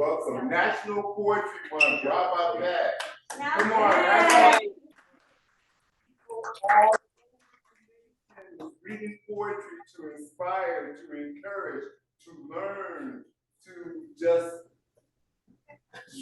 welcome National Poetry Month. How about that? Come on, reading poetry to inspire, to encourage, to learn, to just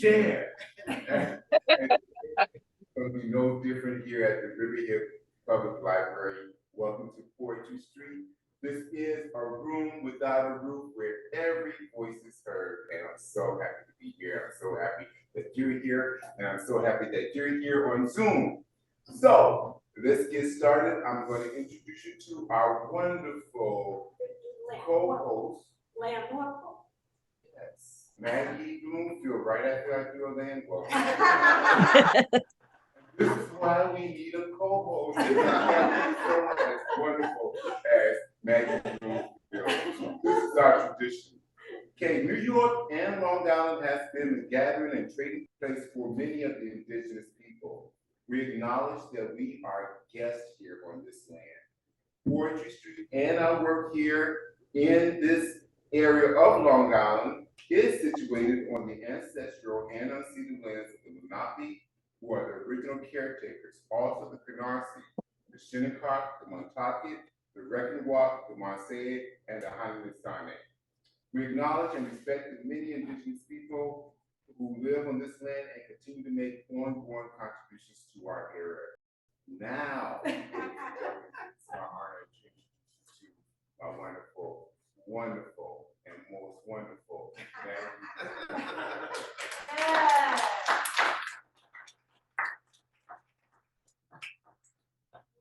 share. And it's going to be no different here at the Riverhead Public Library. Welcome to Poetry Street. This is a room without a roof where every voice is heard, and I'm so happy to be here. I'm so happy that you're here, and I'm so happy that you're here on Zoom. So let's get started. I'm going to introduce you to our wonderful co-host. Yes, Maggie Bloomfield, right after I do a land walk. This is why we need a co-host. It's not as wonderful as Maggie Bloomfield. This is our tradition. Okay, New York and Long Island has been the gathering and trading place for many of the indigenous people. We acknowledge that we are guests here on this land. Poetry Street and our work here in this area of Long Island is situated on the ancestral and unceded lands of the Lenape, who are the original caretakers, also the Canarsie, the Shinnecock, the Montaukett, the Reckonwalk, the Marseille, and the Haudenosaunee. We acknowledge and respect the many indigenous people who live on this land and continue to make ongoing contributions to our era. Now, it's our honor to introduce you to our wonderful, wonderful, and most wonderful Maggie.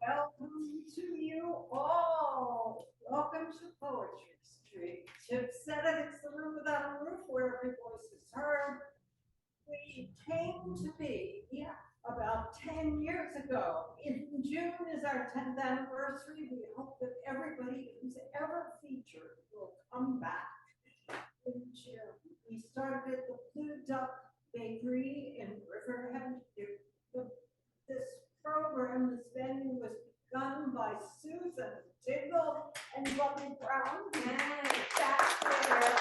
Welcome to you all. Welcome to Poetry Street. Chip said it, it's the room without a roof where every voice is heard. We came to be, about 10 years ago. In June is our 10th anniversary. We hope that everybody who's ever featured will come back in June. We started at the Blue Duck Bakery in Riverhead. This program, this venue was begun by Susan Dingle and Bobby Brown. Back there.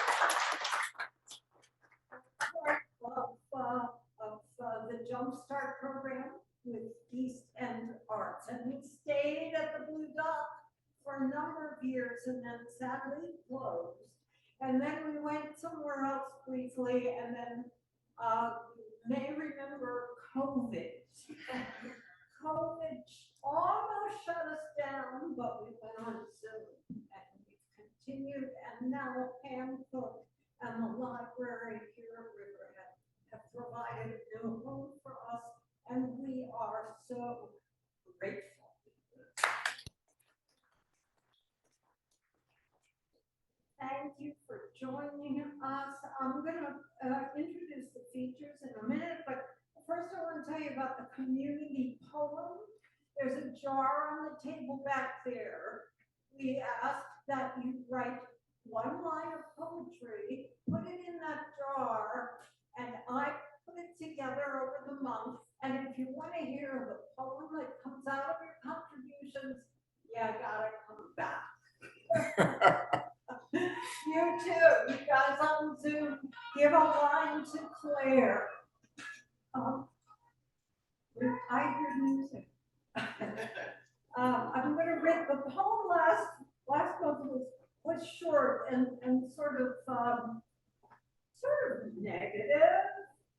Of the Jumpstart program with East End Arts. And we stayed at the Blue Duck for a number of years and then sadly closed. And then we went somewhere else briefly, and then you may remember COVID. COVID almost shut us down, but we went on Zoom and we've continued. And now Pam Cook and the library here at Riverhead have provided a new home for us, and we are so grateful. Thank you for joining us. I'm going to introduce the features in a minute, but first I want to tell you about the community poem. There's a jar on the table back there. We ask that you write one line of poetry, put it in that jar, and I put it together over the month. And if you want to hear the poem that comes out of your contributions, you gotta come back. You too, you guys on Zoom, give a line to Claire. I hear music. I'm going to read the poem last month was short and sort of negative.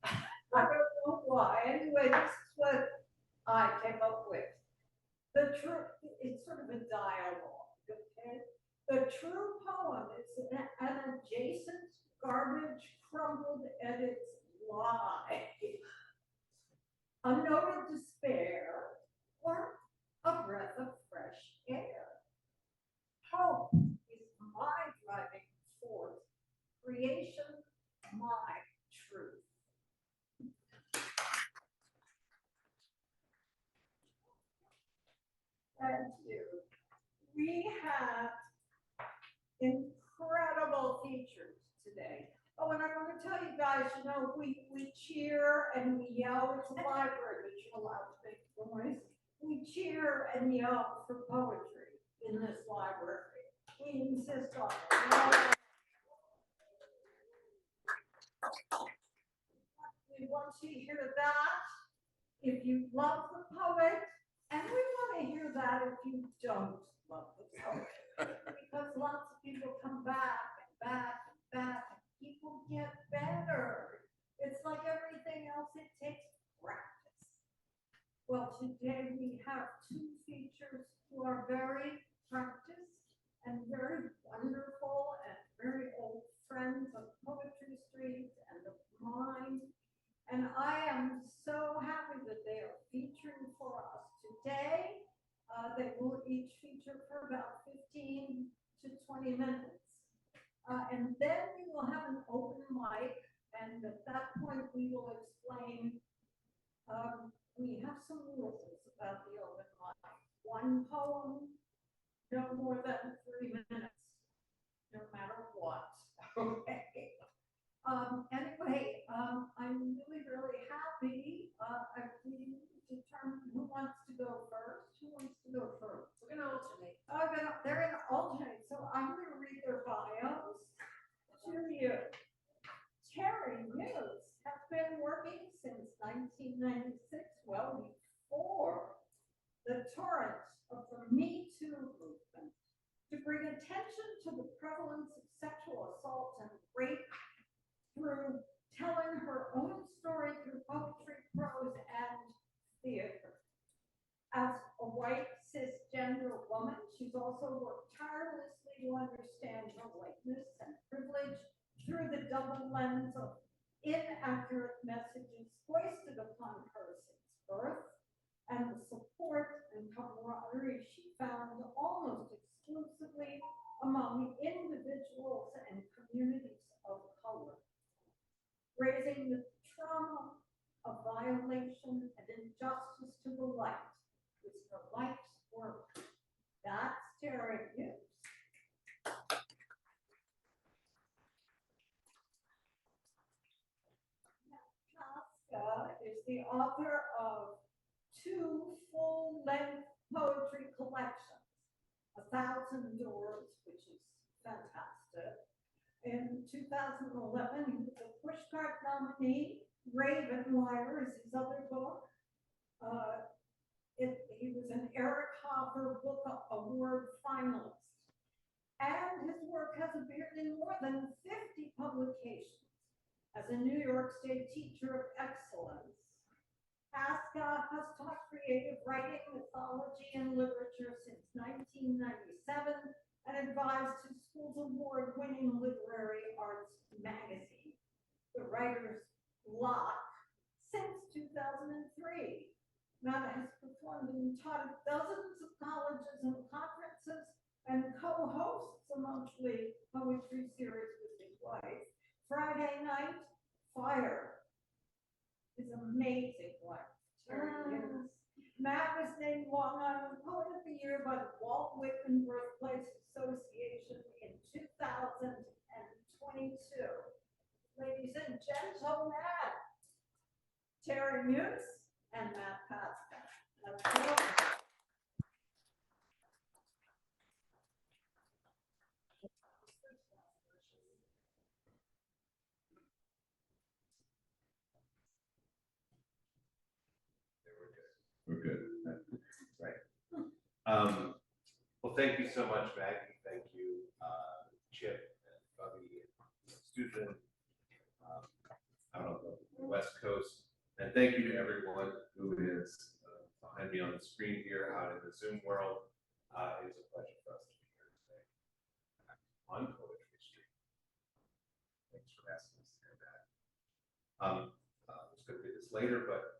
I don't know why. Anyway, this is what I came up with. The true, it's sort of a dialogue, okay? The true poem is an adjacent garbage crumbled at its lie. A note of despair or a breath of fresh air. Hope is my driving force. Creation, my truth. Thank you. We have incredible features today. Oh, and I want to tell you guys, we cheer and we yell. It's a library, but you're allowed to make noise. We cheer and yell for poetry in this library. We insist on it. want to hear that if you love the poet, and we want to hear that if you don't love the poet. Because lots of people come back and back and back, and people get better. It's like everything else, it takes practice. Well, today we have two features who are very practiced and very wonderful and very old friends of Poetry Street and of mine. And I am so happy that they are featuring for us today. They will each feature for about 15 to 20 minutes. And then we will have an open mic, and at that point we will explain, we have some rules about the open mic. One poem, no more than 3 minutes, no matter what. Okay. Anyway, I'm really happy. We determined who wants to go first. Who wants to go first? We're gonna alternate. They're gonna alternate, so I'm gonna read their bios to you. Terri Muuss has been working since 1996, well before the torrent of the Me Too movement, to bring attention to the prevalence of sexual assault and rape through telling her own story through poetry, prose, and theater. As a white cisgender woman, she's also worked tirelessly to understand her whiteness and privilege through the double lens of inaccurate messages foisted upon her since birth, and the support and camaraderie she found almost exclusively among individuals and communities of color. Raising the trauma of violation and injustice to the light is her life's work. That's Terri Muuss. Pasca is the author of 2 full-length poetry collections, 1,000 Doors, which is fantastic. In 2011, he was a Pushcart nominee. Ravenwire is his other book. He was an Eric Hoffer Book Award finalist. And his work has appeared in more than 50 publications as a New York State Teacher of Excellence. Pasca has taught creative writing, mythology, and literature since 1997 and advised his school's award-winning literary arts magazine, The Writer's Block, since 2003. Matt has performed and taught at dozens of colleges and conferences and co-hosts a monthly poetry series with his wife. Friday Night Fire is amazing work. Matt was named Long Island Poet of the Year by the Walt Whitman Birthplace Association in 2022. Ladies and gentlemen, Terri Muuss and Matt Pasca. Let's go. We're good. Right. Well, thank you so much, Maggie. Thank you, Chip and Bubby and Susan out on the West Coast. And thank you to everyone who is behind me on the screen here out in the Zoom world. It is a pleasure for us to be here today on Poetry Street. Thanks for asking us to hear that. I was going to read this later, but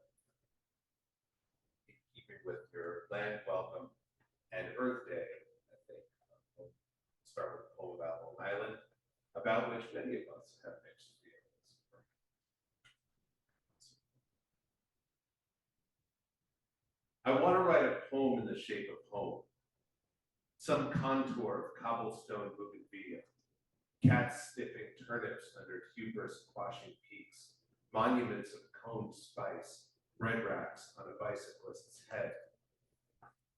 with your land welcome and Earth Day, I think we'll start with a poem about Long Island, about which many of us have mixed feelings. I want to write a poem in the shape of home, some contour of cobblestone bougainvillea, cats sniffing turnips under hubris quashing peaks, monuments of coned spice, bread racks on a bicyclist's head.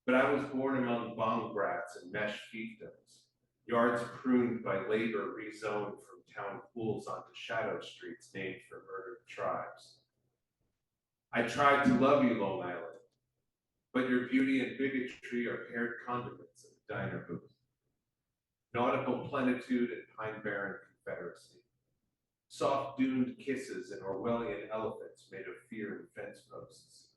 But I was born among bong brats and mesh fiefdoms, yards pruned by labor rezoned from town pools onto shadow streets named for murdered tribes. I tried to love you, Long Island, but your beauty and bigotry are paired condiments in the diner booth. Nautical plenitude and Pine Barren confederacy. Soft duned kisses and Orwellian elephants made of fear and fence posts.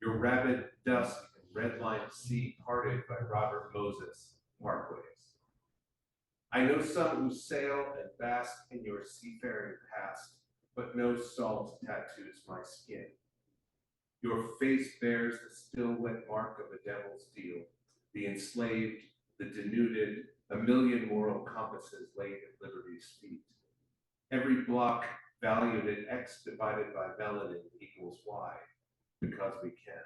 Your rabid dusk and red-lined sea parted by Robert Moses parkways. I know some who sail and bask in your seafaring past, but no salt tattoos my skin. Your face bears the still wet mark of a devil's deal, the enslaved, the denuded, a million moral compasses laid at liberty's feet. Every block valued at X divided by melanin equals Y, because we can.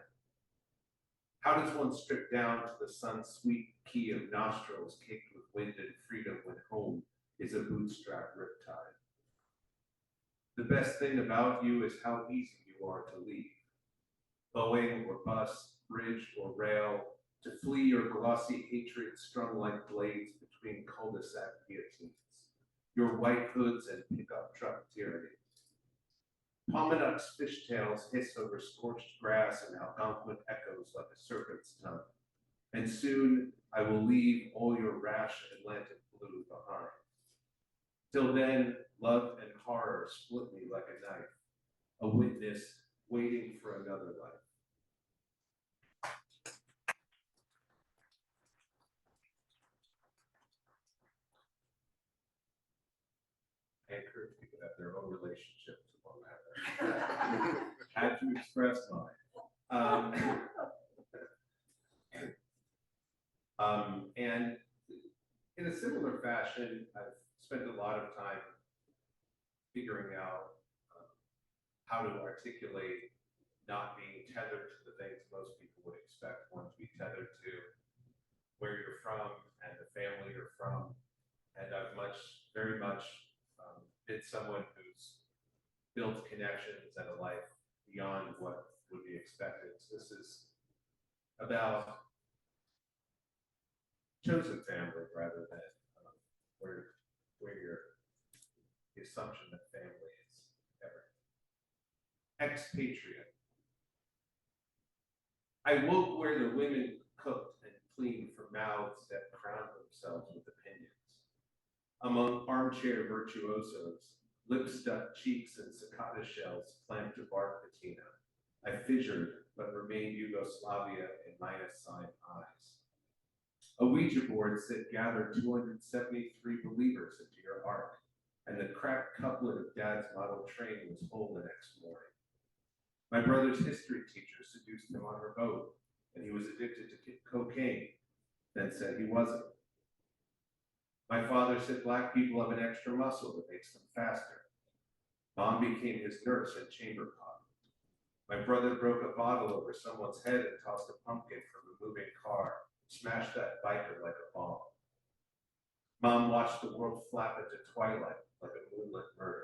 How does one strip down to the sun's sweet key of nostrils caked with wind and freedom when home is a bootstrap riptide? The best thing about you is how easy you are to leave. Boeing or bus, bridge or rail, to flee your glossy hatred strung like blades between cul-de-sac guillotines, your white hoods and pickup truck tyranny. Pommeduck's fishtails hiss over scorched grass and Algonquin echoes like a serpent's tongue. And soon I will leave all your rash Atlantic blue behind. Till then, love and horror split me like a knife, a witness waiting for another life. I encourage people to have their own relationship to one another. Had to express mine. And in a similar fashion, I've spent a lot of time figuring out how to articulate not being tethered to the things most people would expect one to be tethered to, where you're from and the family you're from. And I've very much been someone who's built connections and a life beyond what would be expected. So this is about chosen family rather than where you're the assumption that family is everything. Expatriate. I woke where the women cooked and cleaned for mouths that crowned themselves with opinions. Among armchair virtuosos, lip-stuck cheeks and cicada shells clamped to bark patina. I fissured, but remained Yugoslavia in minus sign eyes. A Ouija board said gather 273 believers into your ark, and the cracked couplet of Dad's model train was whole the next morning. My brother's history teacher seduced him on her boat, and he was addicted to cocaine, then said he wasn't. My father said black people have an extra muscle that makes them faster. Mom became his nurse and chamber pot. My brother broke a bottle over someone's head and tossed a pumpkin from a moving car, smashed that biker like a bomb. Mom watched the world flap into twilight like a moonlit murder.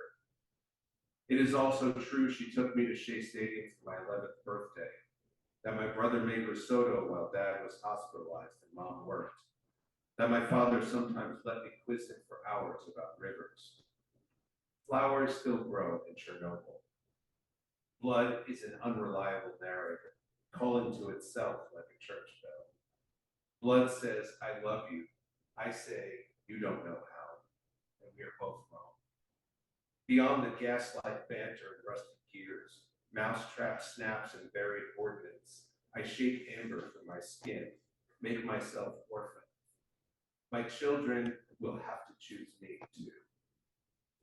It is also true she took me to Shea Stadium for my 11th birthday, that my brother made risotto while Dad was hospitalized and Mom worked, that my father sometimes let me quiz him for hours about rivers. Flowers still grow in Chernobyl. Blood is an unreliable narrator, calling to itself like a church bell. Blood says, I love you. I say, you don't know how. And we are both wrong. Beyond the gaslight banter and rusted gears, mousetrap snaps and buried ordnance, I shape amber from my skin, make myself orphan. My children will have to choose me too.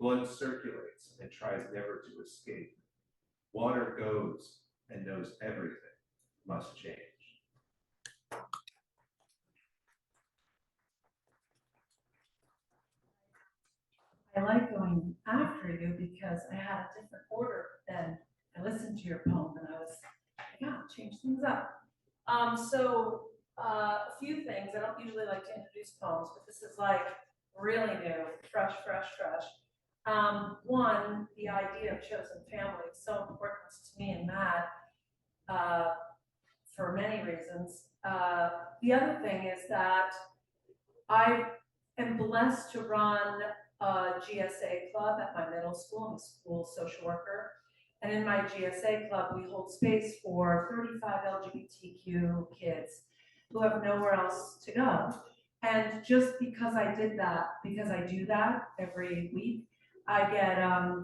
Blood circulates and tries never to escape. Water goes and knows everything must change. I like going after you because I had a different order than I listened to your poem and I was, yeah, change things up. A few things. I don't usually like to introduce poems, but this is like really new, fresh. One, the idea of chosen family is so important to me and Matt for many reasons. The other thing is that I am blessed to run a GSA club at my middle school. I'm a school social worker. And in my GSA club, we hold space for 35 LGBTQ kids who have nowhere else to go. And just because I do that every week, I get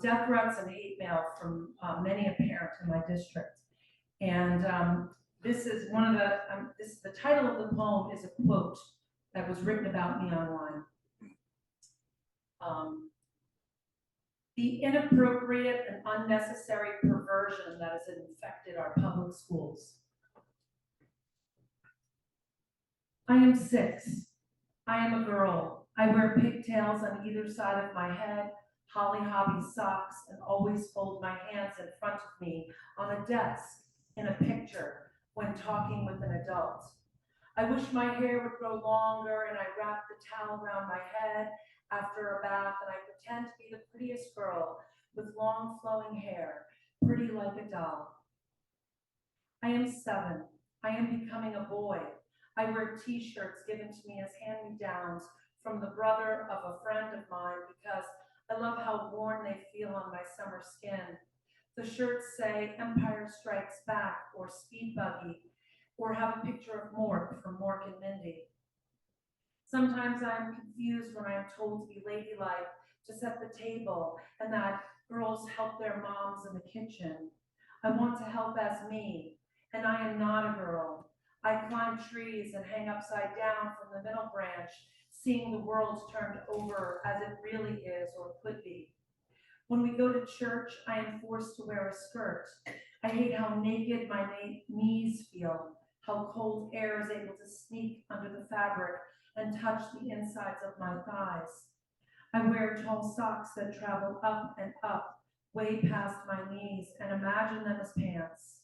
death threats and hate mail from many a parent in my district. And this is the title of the poem is a quote that was written about me online. The inappropriate and unnecessary perversion that has infected our public schools. I am 6. I am a girl. I wear pigtails on either side of my head, holly hobby socks, and always fold my hands in front of me on a desk in a picture when talking with an adult. I wish my hair would grow longer, and I wrap the towel around my head after a bath, and I pretend to be the prettiest girl with long flowing hair, pretty like a doll. I am 7. I am becoming a boy. I wear t-shirts given to me as hand-me-downs from the brother of a friend of mine because I love how worn they feel on my summer skin. The shirts say Empire Strikes Back or Speed Buggy, or have a picture of Mork from Mork and Mindy. Sometimes I'm confused when I am told to be ladylike, to set the table, and that girls help their moms in the kitchen. I want to help as me, and I am not a girl. I climb trees and hang upside down from the middle branch, seeing the world turned over as it really is or could be. When we go to church, I am forced to wear a skirt. I hate how naked my knees feel, how cold air is able to sneak under the fabric and touch the insides of my thighs. I wear tall socks that travel up and up, way past my knees, and imagine them as pants.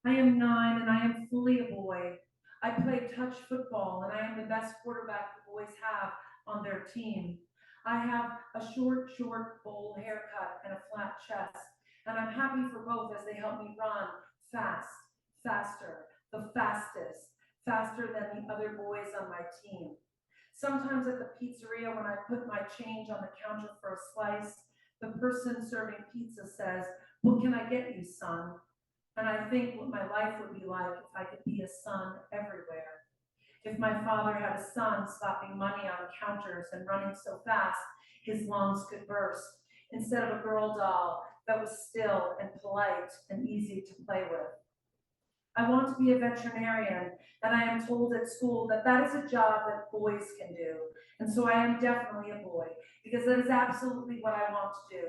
I am 9 and I am fully a boy. I play touch football and I am the best quarterback the boys have on their team. I have a short bowl haircut and a flat chest, and I'm happy for both as they help me run fast, faster, the fastest, faster than the other boys on my team. Sometimes at the pizzeria when I put my change on the counter for a slice, the person serving pizza says, "What can I get you, son?" And I think what my life would be like if I could be a son everywhere. If my father had a son slapping money on counters and running so fast his lungs could burst, instead of a girl doll that was still and polite and easy to play with. I want to be a veterinarian, and I am told at school that that is a job that boys can do. And so I am definitely a boy, because that is absolutely what I want to do.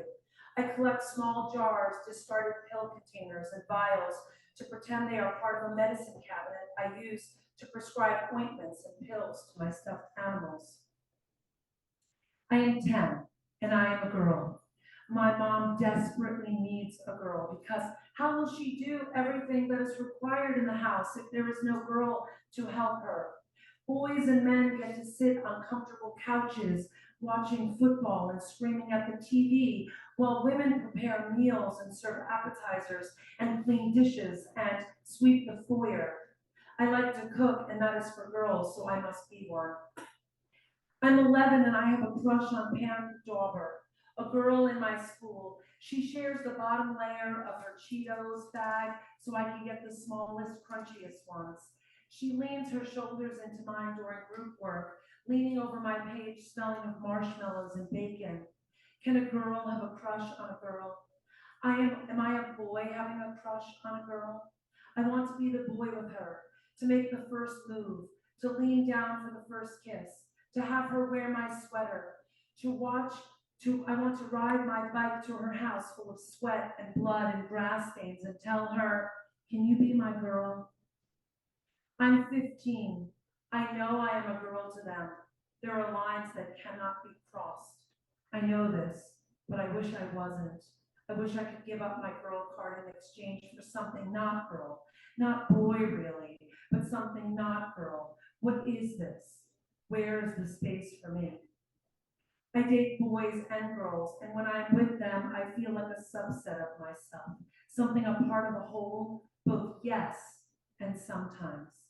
I collect small jars, discarded pill containers, and vials to pretend they are part of a medicine cabinet I use to prescribe ointments and pills to my stuffed animals. I am 10, and I am a girl. My mom desperately needs a girl because how will she do everything that is required in the house if there is no girl to help her? Boys and men get to sit on comfortable couches watching football and screaming at the TV, while women prepare meals and serve appetizers and clean dishes and sweep the foyer. I like to cook, and that is for girls, so I must be one. I'm 11 and I have a crush on Pam Dauber, a girl in my school. She shares the bottom layer of her Cheetos bag so I can get the smallest, crunchiest ones. She leans her shoulders into mine during group work, leaning over my page smelling of marshmallows and bacon. Can a girl have a crush on a girl? Am I a boy having a crush on a girl? I want to be the boy with her, to make the first move, to lean down for the first kiss, to have her wear my sweater, I want to ride my bike to her house full of sweat and blood and grass stains and tell her, "Can you be my girl?" I'm 15. I know I am a girl to them. There are lines that cannot be crossed. I know this, but I wish I wasn't. I wish I could give up my girl card in exchange for something not girl, not boy really, but something not girl. What is this? Where is the space for me? I date boys and girls, and when I'm with them, I feel like a subset of myself, something a part of a whole, both yes and sometimes.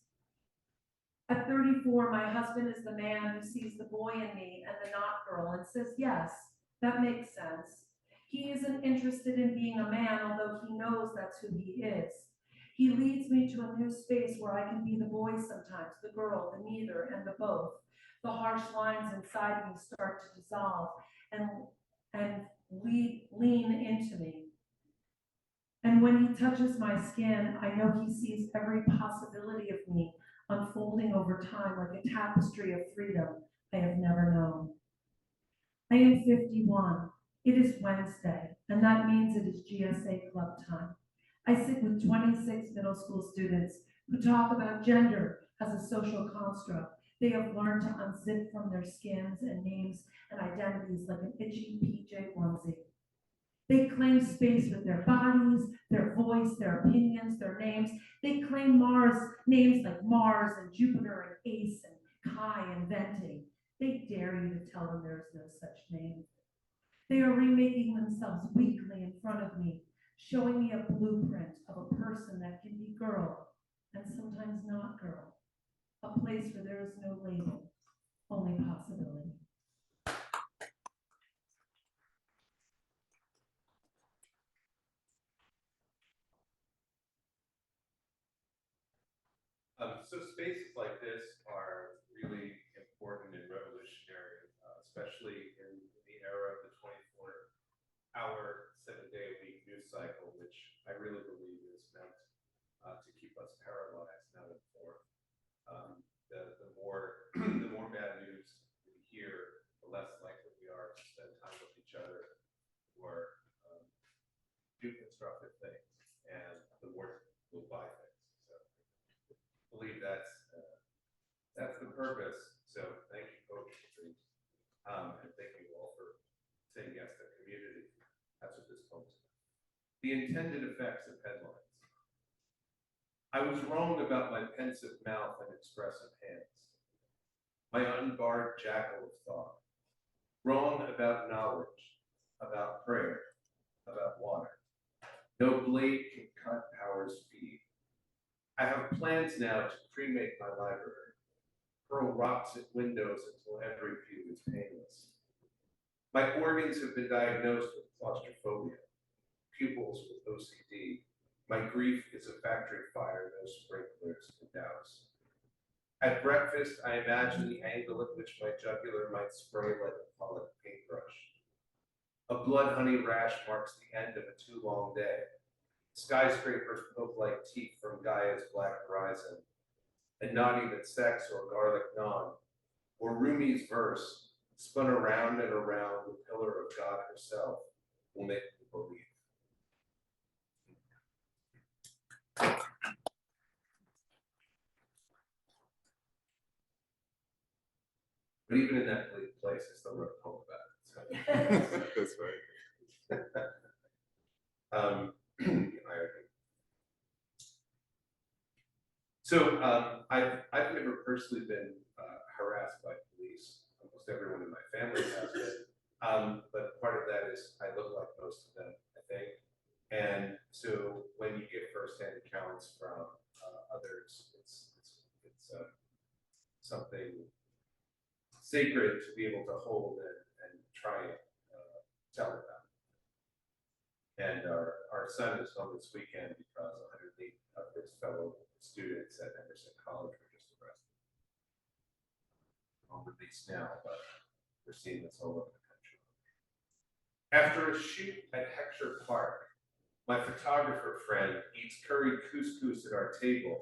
At 34, my husband is the man who sees the boy in me and the not girl and says, yes, that makes sense. He isn't interested in being a man, although he knows that's who he is. He leads me to a new space where I can be the boy sometimes, the girl, the neither, and the both. The harsh lines inside me start to dissolve and lean into me. And when he touches my skin, I know he sees every possibility of me unfolding over time like a tapestry of freedom I have never known. I am 51. It is Wednesday, and that means it is GSA club time. I sit with 26 middle school students who talk about gender as a social construct they have learned to unzip from their skins and names and identities like an itchy PJ onesie. They claim space with their bodies, their voice, their opinions, their names. They claim names like Mars and Jupiter and Ace and Kai and Venti. They dare you to tell them there is no such name. They are remaking themselves weekly in front of me, showing me a blueprint of a person that can be girl and sometimes not girl, a place where there is no label, only possibility. So spaces like this are really important and revolutionary, especially in the era of the 24-hour, 7-day-a-week news cycle, which I really believe is meant to keep us paralyzed, not informed. The more bad news we hear, the less likely we are to spend time with each other or do constructive things, and the more we'll buy things. So I believe that's the purpose. So thank you, Coach, and thank you all for saying yes to community. That's what this poem's about. The intended effects of headlines. I was wrong about my pensive mouth and expressive hands, my unbarred jackal of thought. Wrong about knowledge, about prayer, about water. No blade can cut power's feed. I have plans now to cremate my library, hurl rocks at windows until every view is painless. My organs have been diagnosed with claustrophobia, pupils with OCD. My grief is a factory fire no sprinklers can douse. At breakfast, I imagine the angle at which my jugular might spray like a Pollock paintbrush. A blood honey rash marks the end of a too long day. Skyscrapers poke like teeth from Gaia's black horizon. And not even sex or garlic naan, or Rumi's verse, spun around and around the pillar of God herself, will make me believe. But even in that bleak place, I still wrote a poem about it. So. That's right. So I've never personally been harassed by police. Almost everyone in my family has been. But part of that is I look like most of them, I think. And so when you get firsthand accounts from others, it's something sacred to be able to hold and try and tell about. And our son is home this weekend because 108 of his fellow students at Emerson College were just arrested. On release now, but we're seeing this all over the country. After a shoot at Heckscher Park, my photographer friend eats curried couscous at our table,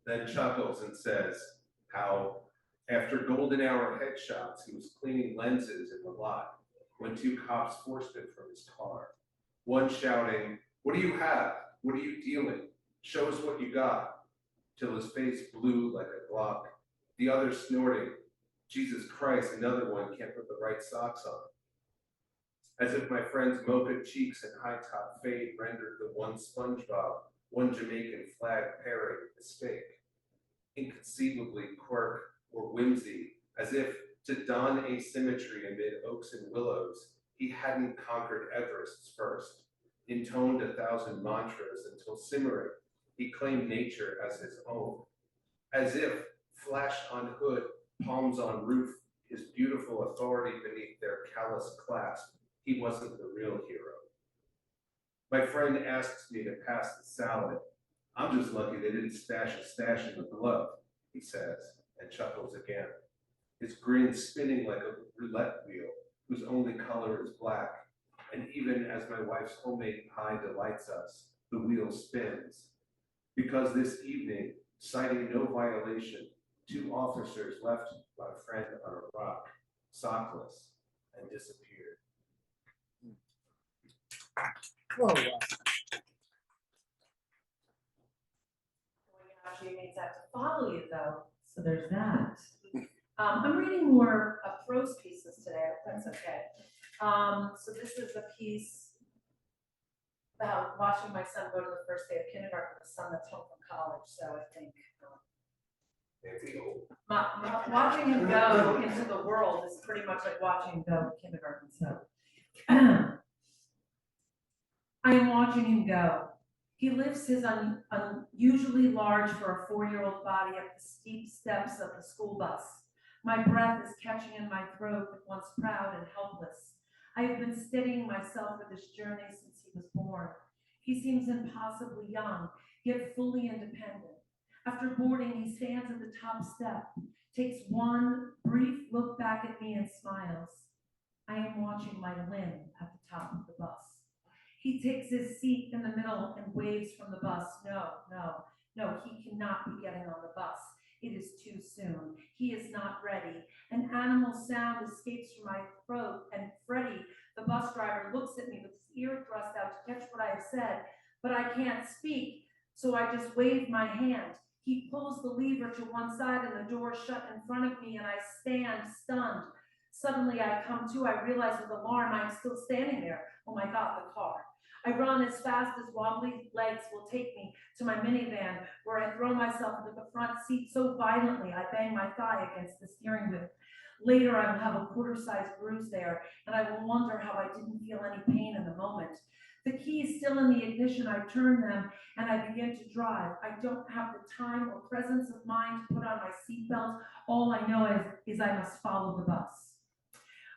then chuckles and says how, after golden hour headshots, he was cleaning lenses in the lot when two cops forced him from his car. One shouting, "What do you have? What are you dealing? Show us what you got," till his face blew like a Glock. The other snorting, "Jesus Christ, another one can't put the right socks on." As if my friend's mocha cheeks and high-top fade rendered the one SpongeBob, one Jamaican flag pairing a mistake. Inconceivably quirk or whimsy, as if to don asymmetry amid oaks and willows, he hadn't conquered Everest's first, intoned 1,000 mantras until simmering, he claimed nature as his own. As if, flash on hood, palms on roof, his beautiful authority beneath their callous clasp, he wasn't the real hero. My friend asks me to pass the salad. I'm just lucky they didn't stash a stash in the glove, he says, and chuckles again. His grin spinning like a roulette wheel, whose only color is black. And even as my wife's homemade pie delights us, the wheel spins. Because this evening, citing no violation, 2 officers left my friend on a rock, sockless, and disappeared. Whoa. Actually means I have to follow you though, so there's that. I'm reading more prose pieces today, if that's okay. So this is a piece about watching my son go to the first day of kindergarten with a son that's home from college, so I think watching him go into the world is pretty much like watching him go to kindergarten, so. I am watching him go. He lifts his unusually large for a 4-year-old body up the steep steps of the school bus. My breath is catching in my throat, once proud and helpless. I have been steadying myself for this journey since he was born. He seems impossibly young, yet fully independent. After boarding, he stands at the top step, takes one brief look back at me and smiles. I am watching my Lynn at the top of the bus. He takes his seat in the middle and waves from the bus. No, he cannot be getting on the bus. It is too soon. He is not ready. An animal sound escapes from my throat, and Freddie, the bus driver, looks at me with his ear thrust out to catch what I have said, but I can't speak, so I just wave my hand. He pulls the lever to one side and the door shut in front of me, and I stand stunned. Suddenly I come to, I realize with alarm I'm still standing there. Oh my God, the car. I run as fast as wobbly legs will take me to my minivan, where I throw myself into the front seat so violently I bang my thigh against the steering wheel. Later I will have a quarter-sized bruise there, and I will wonder how I didn't feel any pain in the moment. The keys still in the ignition, I turn them and I begin to drive. I don't have the time or presence of mind to put on my seatbelt. All I know is I must follow the bus.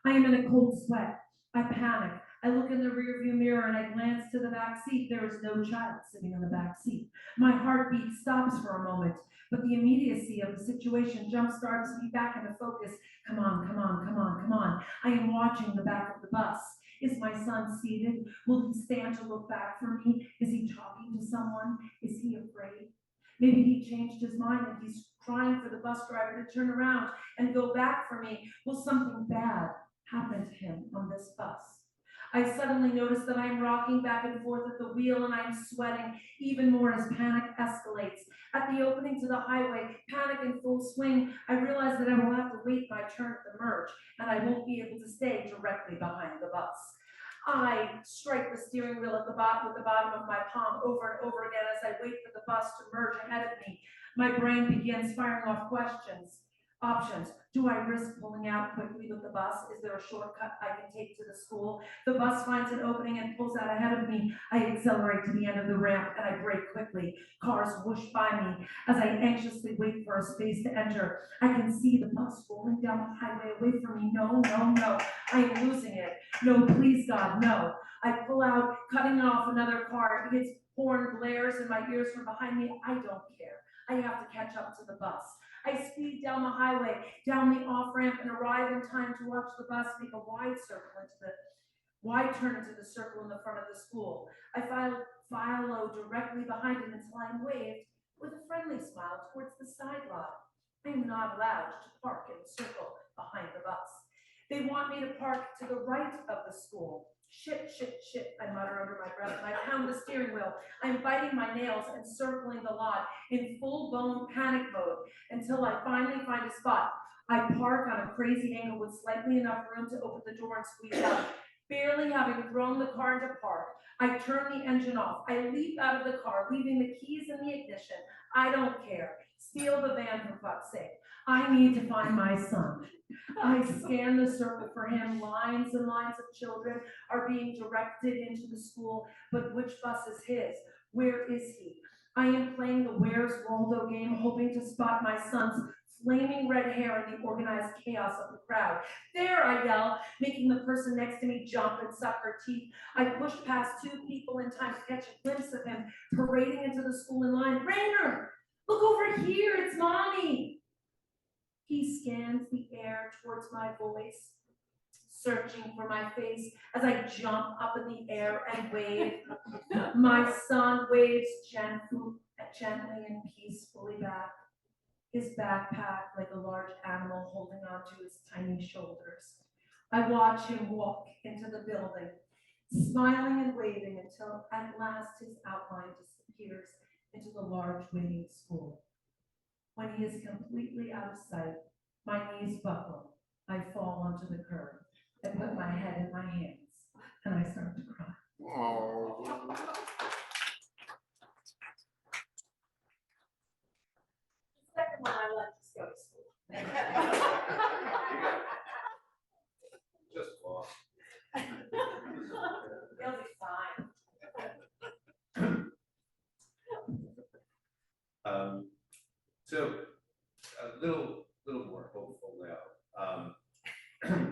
I am in a cold sweat. I panic. I look in the rearview mirror and I glance to the back seat. There is no child sitting in the back seat. My heartbeat stops for a moment, but the immediacy of the situation jumpstarts me back into focus. Come on, come on, come on, come on. I am watching the back of the bus. Is my son seated? Will he stand to look back for me? Is he talking to someone? Is he afraid? Maybe he changed his mind and he's crying for the bus driver to turn around and go back for me. Will something bad happen to him on this bus? I suddenly notice that I'm rocking back and forth at the wheel and I'm sweating even more as panic escalates. At the opening to the highway, panic in full swing, I realize that I will have to wait my turn at the merge and I won't be able to stay directly behind the bus. I strike the steering wheel with the bottom of my palm over and over again as I wait for the bus to merge ahead of me. My brain begins firing off options. Do I risk pulling out quickly with the bus? Is there a shortcut I can take to the school? The bus finds an opening and pulls out ahead of me. I accelerate to the end of the ramp and I brake quickly. Cars whoosh by me. As I anxiously wait for a space to enter, I can see the bus rolling down the highway away from me. No. I am losing it. No, please God, no. I pull out, cutting off another car. Its horn blares in my ears from behind me. I don't care. I have to catch up to the bus. I speed down the highway, down the off-ramp, and arrive in time to watch the bus make a wide turn into the circle in the front of the school. I follow directly behind it until I'm waved with a friendly smile towards the side lot. I am not allowed to park in the circle behind the bus. They want me to park to the right of the school. Shit, I mutter under my breath, and I pound the steering wheel. I'm biting my nails and circling the lot in full-blown panic mode until I finally find a spot. I park on a crazy angle with slightly enough room to open the door and squeeze out. Barely having thrown the car into park, I turn the engine off. I leap out of the car, leaving the keys in the ignition. I don't care. Steal the van for fuck's sake. I need to find my son. I scan the circle for him. Lines and lines of children are being directed into the school, but which bus is his? Where is he? I am playing the Where's Waldo game, hoping to spot my son's flaming red hair in the organized chaos of the crowd. There, I yell, making the person next to me jump and suck her teeth. I pushed past 2 people in time to catch a glimpse of him parading into the school in line. Rainer, look over here, it's Mommy. He scans the air towards my voice, searching for my face as I jump up in the air and wave. My son waves gently and peacefully back, his backpack like a large animal holding onto his tiny shoulders. I watch him walk into the building, smiling and waving until at last his outline disappears into the large waiting school. When he is completely out of sight, my knees buckle. I fall onto the curb. I put my head in my hands, and I start to cry. Oh. The second one, I let us go to school. Just lost. He'll be fine. So a little more hopeful now.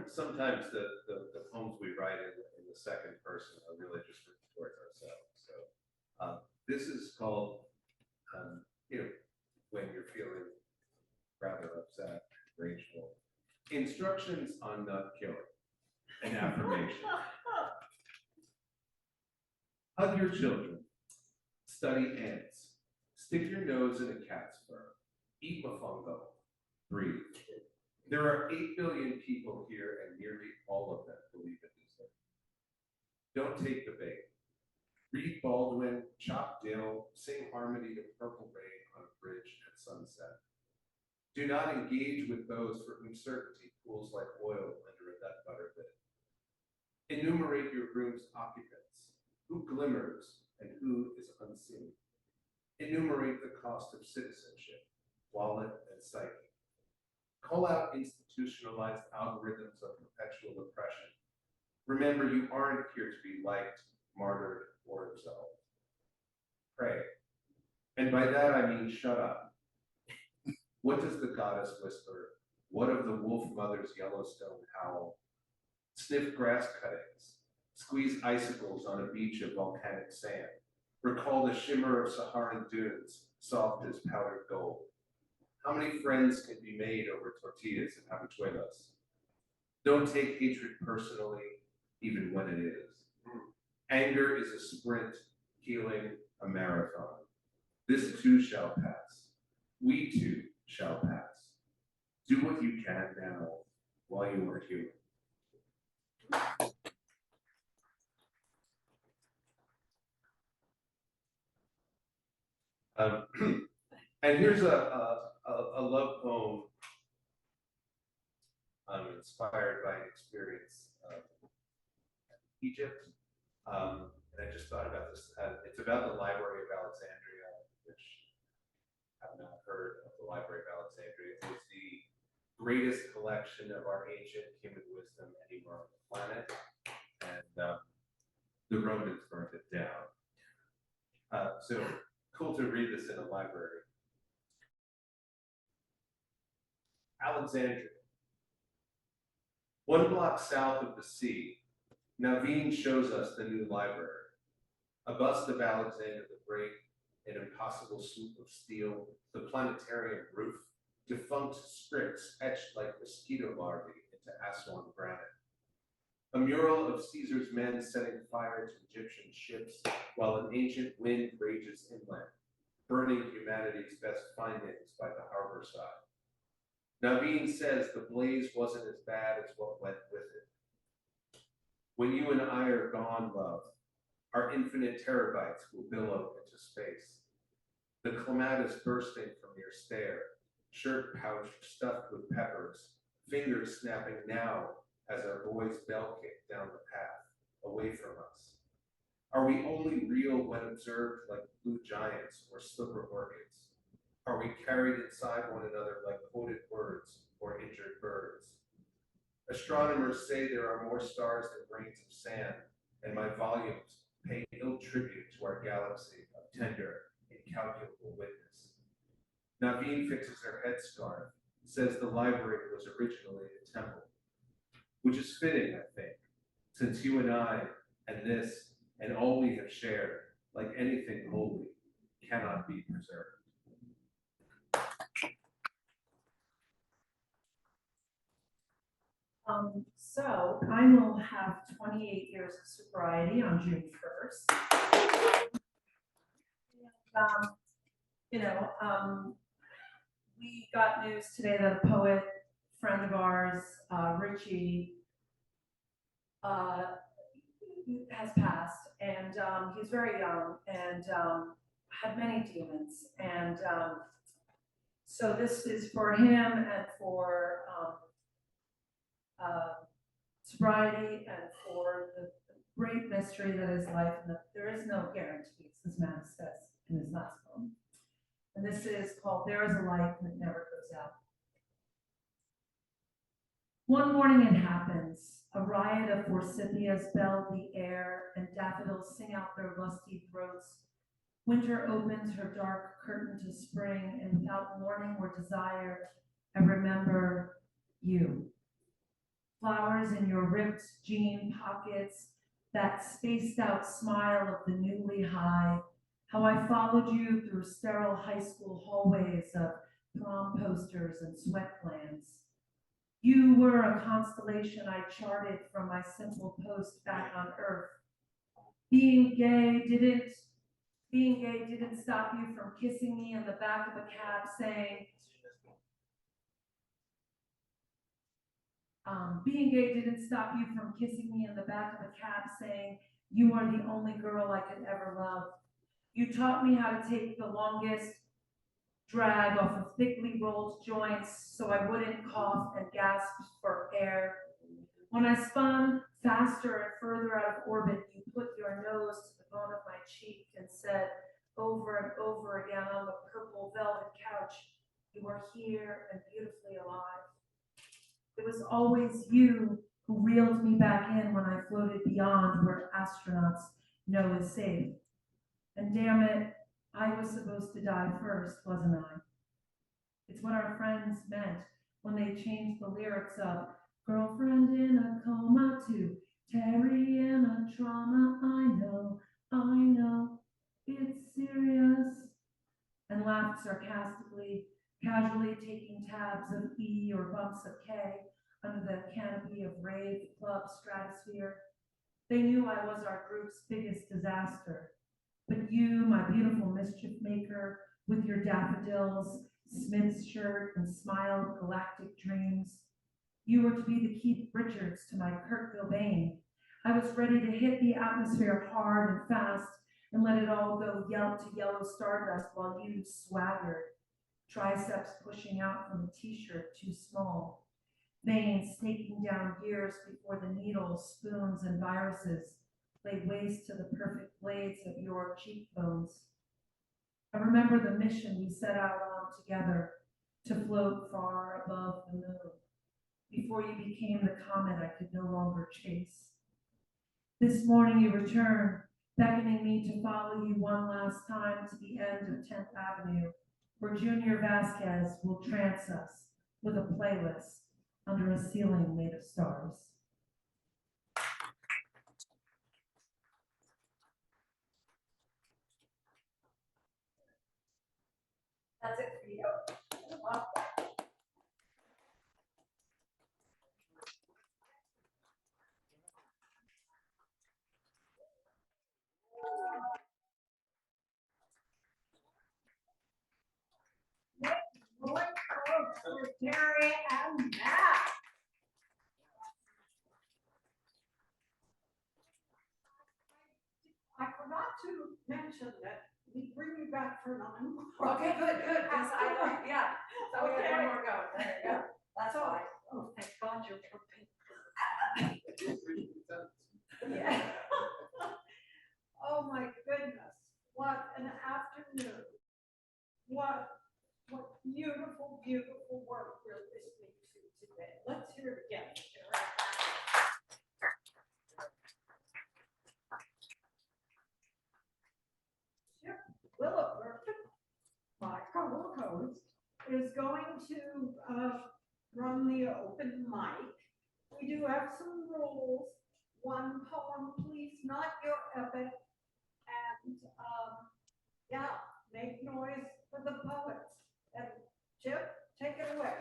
Sometimes the poems we write in the second person are really just written towards ourselves. So this is called, when you're feeling rather upset, rageful. Instructions on not killing. An affirmation. Hug your children. Study ants. Stick your nose in a cat's fur. Eat mofongo. Breathe. There are 8 billion people here, and nearly all of them believe in these things. Don't take the bait. Read Baldwin, chop dill, sing harmony to Purple Rain on a bridge at sunset. Do not engage with those for whom certainty cools like oil under a nut butter lid. Enumerate your room's occupants, who glimmers and who is unseen. Enumerate the cost of citizenship, wallet and psyche. Call out institutionalized algorithms of perpetual oppression. Remember, you aren't here to be liked, martyred, or absolved. Pray. And by that I mean shut up. What does the goddess whisper? What of the wolf mother's Yellowstone howl? Sniff grass cuttings. Squeeze icicles on a beach of volcanic sand. Recall the shimmer of Saharan dunes, soft as powdered gold. How many friends can be made over tortillas and habichuelas? Don't take hatred personally, even when it is. Anger is a sprint, healing a marathon. This too shall pass. We too shall pass. Do what you can now while you are here. And here's a love poem inspired by an experience in Egypt. And I just thought about this. It's about the Library of Alexandria, which I have not heard of the Library of Alexandria. It's the greatest collection of our ancient human wisdom anywhere on the planet. And the Romans burned it down. So cool to read this in a library. Alexandria. 1 block south of the sea, Naveen shows us the new library. A bust of Alexander the Great, an impossible swoop of steel, the planetarium roof, defunct scripts etched like mosquito larvae into Aswan granite. A mural of Caesar's men setting fire to Egyptian ships while an ancient wind rages inland, burning humanity's best findings by the harbor side. Naveen says the blaze wasn't as bad as what went with it. When you and I are gone, love, our infinite terabytes will billow into space. The clematis bursting from your stare, shirt pouch stuffed with peppers, fingers snapping now as our boys bell kick down the path, away from us. Are we only real when observed like blue giants or slipper orchids? Are we carried inside one another like quoted words or injured birds? Astronomers say there are more stars than grains of sand, and my volumes pay ill tribute to our galaxy of tender, incalculable witness. Naveen fixes her headscarf, says the library was originally a temple, which is fitting, I think, since you and I, and this, and all we have shared, like anything holy, cannot be preserved. So I will have 28 years of sobriety on June 1st. We got news today that a poet friend of ours, Richie, has passed, and he's very young and had many demons. And so this is for him and for sobriety and for the great mystery that is life, and that there is no guarantees, as Max says in his last poem. And this is called There Is a Light That Never Goes Out. One morning it happens, a riot of forsythias bell the air, and daffodils sing out their lusty throats. Winter opens her dark curtain to spring, and without warning or desire, I remember you. Flowers in your ripped jean pockets, that spaced out smile of the newly high, how I followed you through sterile high school hallways of prom posters and sweat plans. You were a constellation I charted from my simple post back on Earth. Being gay didn't stop you from kissing me in the back of a cab saying, you are the only girl I could ever love. You taught me how to take the longest drag off of thickly rolled joints so I wouldn't cough and gasp for air. When I spun faster and further out of orbit, you put your nose to the bone of my cheek and said over and over again on the purple velvet couch, you are here and beautifully alive. It was always you who reeled me back in when I floated beyond where astronauts know is safe. And damn it, I was supposed to die first, wasn't I? It's what our friends meant when they changed the lyrics of girlfriend in a coma to Terri in a trauma. I know, it's serious. And laughed sarcastically, casually taking tabs of E or bumps of K under the canopy of rave club stratosphere. They knew I was our group's biggest disaster. But you, my beautiful mischief maker, with your daffodils, Smith's shirt, and smile of galactic dreams, you were to be the Keith Richards to my Kurt Cobain. I was ready to hit the atmosphere hard and fast and let it all go to yellow stardust while you swaggered, triceps pushing out from a t-shirt too small, veins snaking down gears before the needles, spoons, and viruses laid waste to the perfect blades of your cheekbones. I remember the mission we set out on together, to float far above the moon, before you became the comet I could no longer chase. This morning you returned, beckoning me to follow you one last time to the end of 10th Avenue, where Junior Vasquez will trance us with a playlist under a ceiling made of stars. That's it for you. For Terri and Matt. I forgot to mention that we bring you back for 9 more. Okay, good. Yes, yeah. So we have one more go. There you go. That's all right. Oh, thank God you're prepared. Yeah. Oh my goodness, what an afternoon. What beautiful, beautiful work we're listening to today. Let's hear it again. Williford. is going to run the open mic. We do have some rules. One poem, please, not your epic. And yeah, make noise for the poets. And Chip, take it away.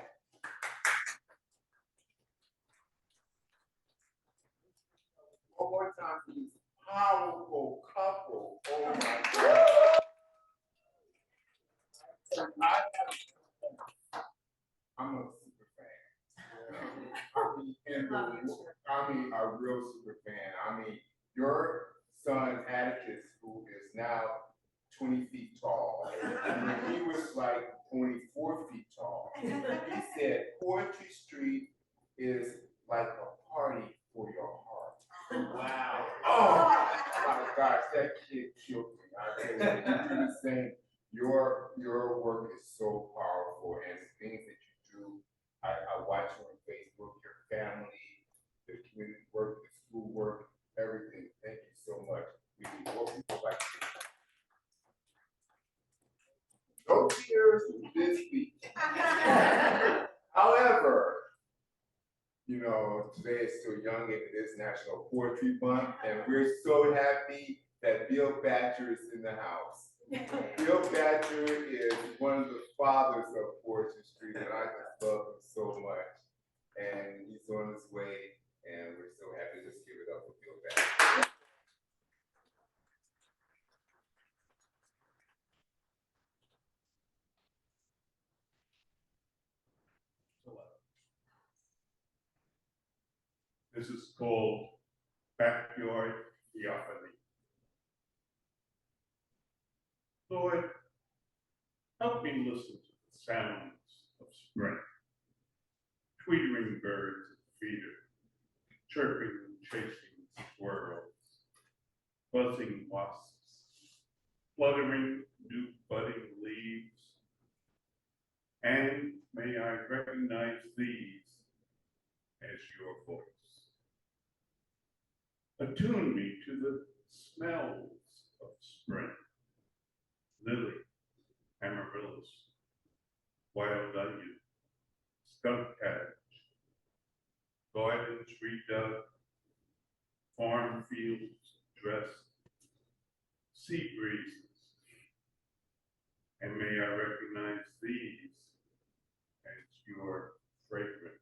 One more time for this powerful couple. Oh my God. I'm a super fan. I mean, a real super fan. I mean, your son Atticus, who is now 20 feet tall, when he was like only 4 feet tall, he said Poetry Street is like a party for your heart. Wow. Oh my gosh, that kid killed me. I tell you, you do the same. Your work is so powerful, and the things that you do, I watch you on Facebook, your family, the community work, the school work, everything. Thank you so much. We need more people like you. No tears this week. However, you know, today is still young and it is National Poetry Month, and we're so happy that Bill Badger is in the house. Bill Badger is one of the fathers of Poetry Street, and I just love him so much. And he's on his way, and we're so happy. Just give it up for Bill Badger. This is called Backyard Theophany. Lord, help me listen to the sounds of spring. Tweetering birds at feeder, chirping and chasing squirrels, buzzing wasps, fluttering new budding leaves. And may I recognize these as your voice. Attune me to the smells of spring. Lily, amaryllis, wild onion, skunk cabbage, gardens redug, farm fields dressed, sea breezes. And may I recognize these as your fragrance.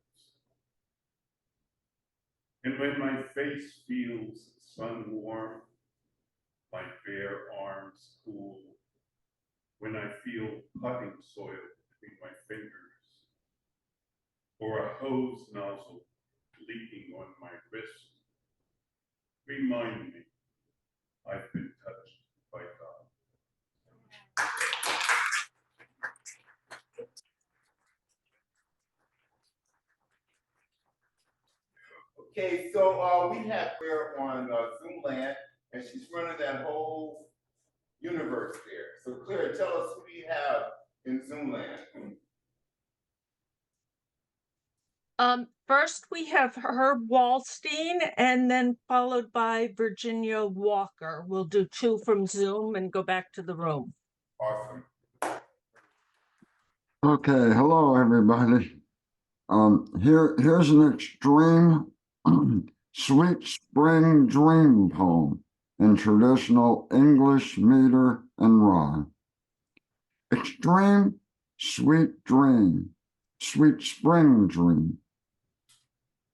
And when my face feels sun warm, my bare arms cool, when I feel potting soil between my fingers, or a hose nozzle leaking on my wrist, remind me I've been touched by God. Okay, so we have her on Zoom land, and she's running that whole universe there. So Claire, tell us who you have in Zoom land. First we have Herb Wallstein and then followed by Virginia Walker. We'll do 2 from Zoom and go back to the room. Awesome. Okay, hello everybody. Here's an extreme sweet spring dream poem in traditional English meter and rhyme. Extreme sweet dream, sweet spring dream.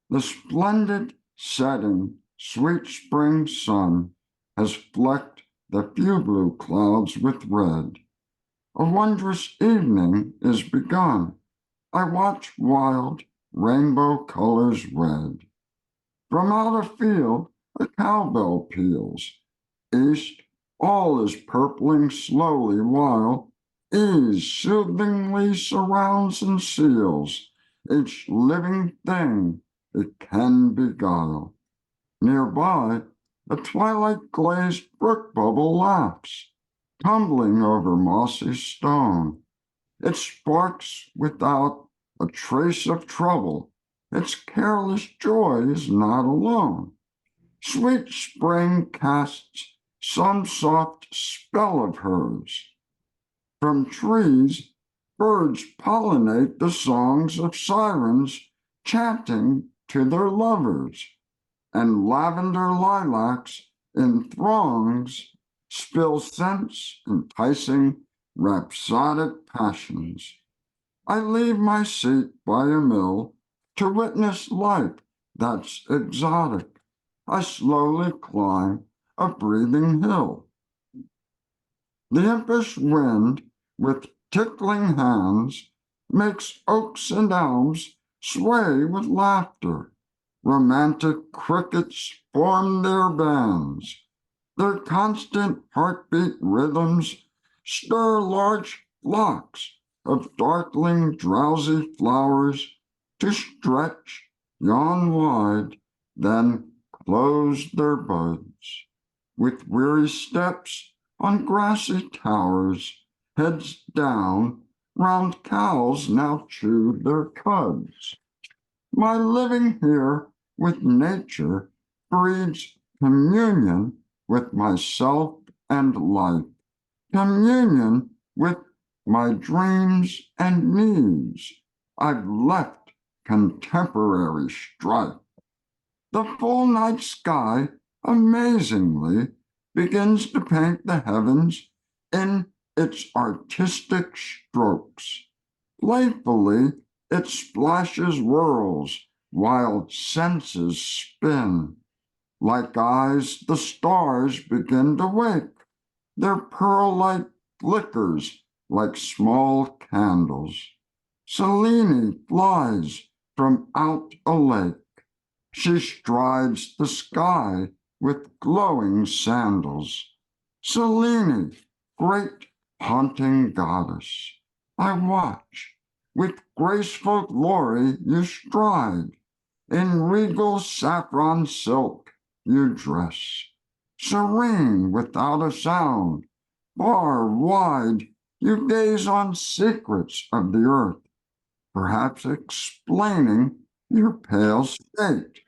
The splendid setting, sweet spring sun has flecked the few blue clouds with red. A wondrous evening is begun. I watch wild rainbow colors red. From out a field, a cowbell peals. East, all is purpling slowly while ease soothingly surrounds and seals each living thing it can beguile. Nearby, a twilight-glazed brook bubble laughs, tumbling over mossy stone. It sparks without a trace of trouble. Its careless joy is not alone. Sweet spring casts some soft spell of hers. From trees, Birds pollinate the songs of sirens chanting to their lovers, and lavender lilacs in throngs spill scents enticing rhapsodic passions. I leave my seat by a mill to witness life that's exotic. I slowly climb a breathing hill. The impish wind with tickling hands makes oaks and elms sway with laughter. Romantic crickets form their bands. Their constant heartbeat rhythms stir large flocks of darkling, drowsy flowers to stretch, yawn wide, then close their buds. With weary steps on grassy towers, heads down, round cows now chew their cuds. My living here with nature breeds communion with myself and life, communion with my dreams and needs. I've left contemporary strife. The full night sky amazingly begins to paint the heavens in its artistic strokes. Playfully, it splashes whirls while senses spin. Like eyes, the stars begin to wake. Their pearl light flickers like small candles. Selene flies from out a lake. She strides the sky with glowing sandals. Selene, great haunting goddess, I watch. With graceful glory you stride. In regal saffron silk you dress. Serene without a sound, far wide you gaze on secrets of the earth, perhaps explaining your pale state.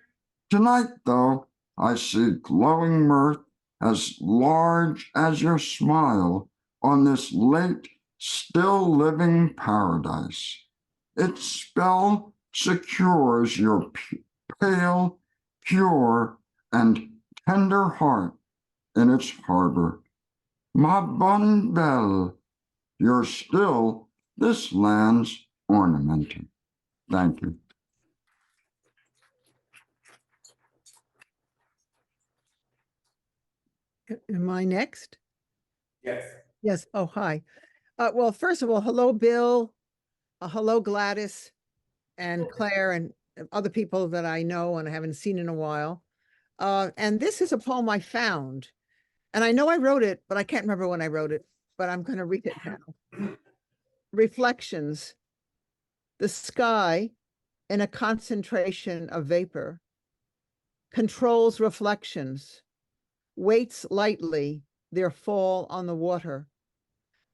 Tonight, though, I see glowing mirth as large as your smile on this late, still living paradise. Its spell secures your pale, pure, and tender heart in its harbor. Ma bonne belle, you're still this land's ornamenting. Thank you. Am I next? Yes. Yes. Oh, hi. Well, first of all, hello, Bill. Hello, Gladys and Claire and other people that I know and I haven't seen in a while. And this is a poem I found. And I know I wrote it, but I can't remember when I wrote it, but I'm going to read it now. Reflections. The sky, in a concentration of vapor, controls reflections, waits lightly their fall on the water,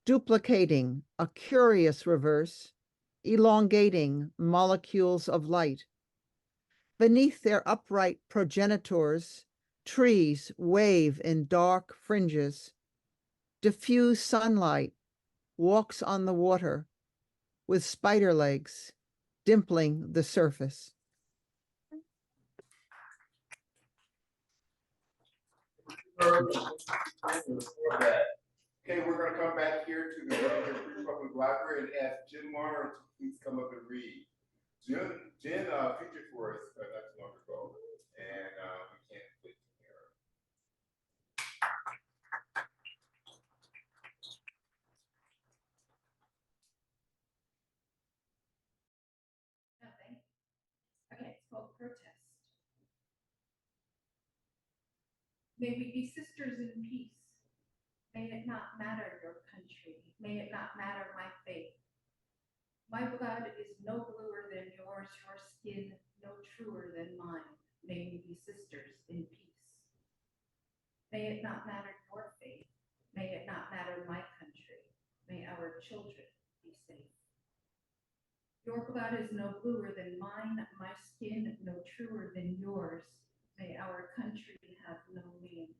duplicating a curious reverse, elongating molecules of light. Beneath their upright progenitors, trees wave in dark fringes. Diffuse sunlight walks on the water with spider legs, dimpling the surface. Okay, we're gonna come back here to the Free Public Library and ask Jen Warner to please come up and read. Jen featured for us not too long ago, and we can't wait to hear her. Nothing. Okay, it's called Protest. May we be sisters in peace. May it not matter your country. May it not matter my faith. My blood is no bluer than yours, your skin no truer than mine. May we be sisters in peace. May it not matter your faith. May it not matter my country. May our children be safe. Your blood is no bluer than mine, my skin no truer than yours. May our country have no name.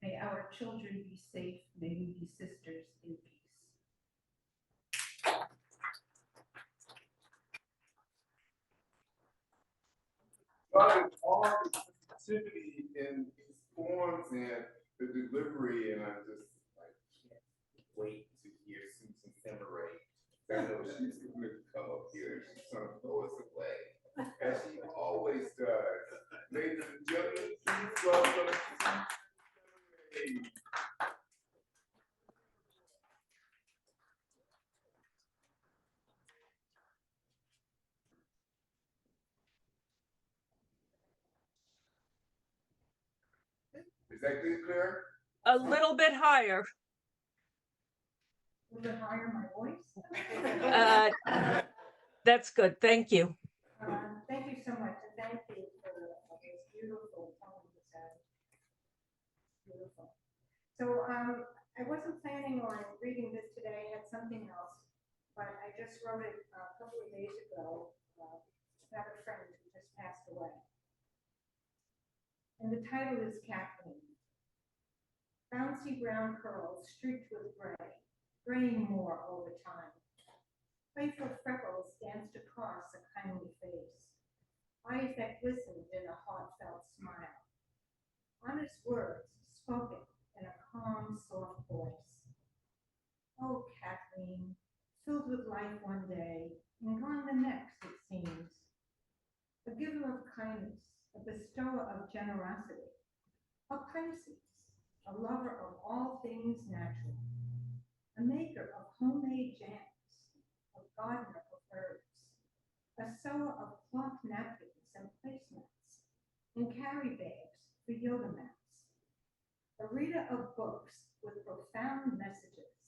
May our children be safe. May we be sisters in peace. creativity in these forms and the delivery, and I just like can't wait to hear Susan Semerate. I know she's going to come up here. She's going to blow us away, as she always does. Ladies and gentlemen, please welcome Susan Semerate. Is that good, Claire? A little bit higher. A little bit higher my voice. That's good. Thank you. Thank you so much, and thank you for this beautiful poem this had. Beautiful. So I wasn't planning on reading this today. I had something else, but I just wrote it a couple of days ago about a friend who just passed away. And the title is Kathleen. Bouncy brown curls streaked with gray, graying more over time. Playful freckles danced across a kindly face, eyes that glistened in a heartfelt smile. Honest words spoken in a calm, soft voice. Oh, Kathleen, filled with life one day, and gone the next, it seems. A giver of kindness, a bestower of generosity, a Pisces, a lover of all things natural, a maker of homemade jams, a gardener of herbs, a sewer of cloth napkins and placemats, and carry bags for yoga mats, a reader of books with profound messages,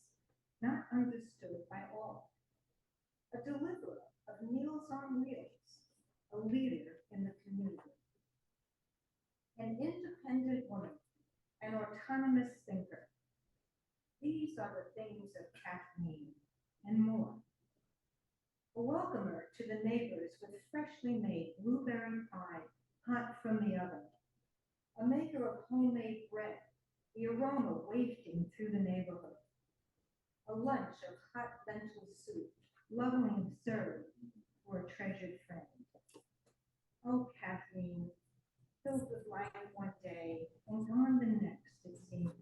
not understood by all, a deliverer of meals on wheels, a leader in the community, an independent woman, an autonomous thinker. These are the things of Kathleen and more. A welcomer to the neighbors with freshly made blueberry pie, hot from the oven. A maker of homemade bread, the aroma wafting through the neighborhood. A lunch of hot lentil soup, lovingly served for a treasured friend. Oh, Kathleen, filled with life one day and gone the next, it seems.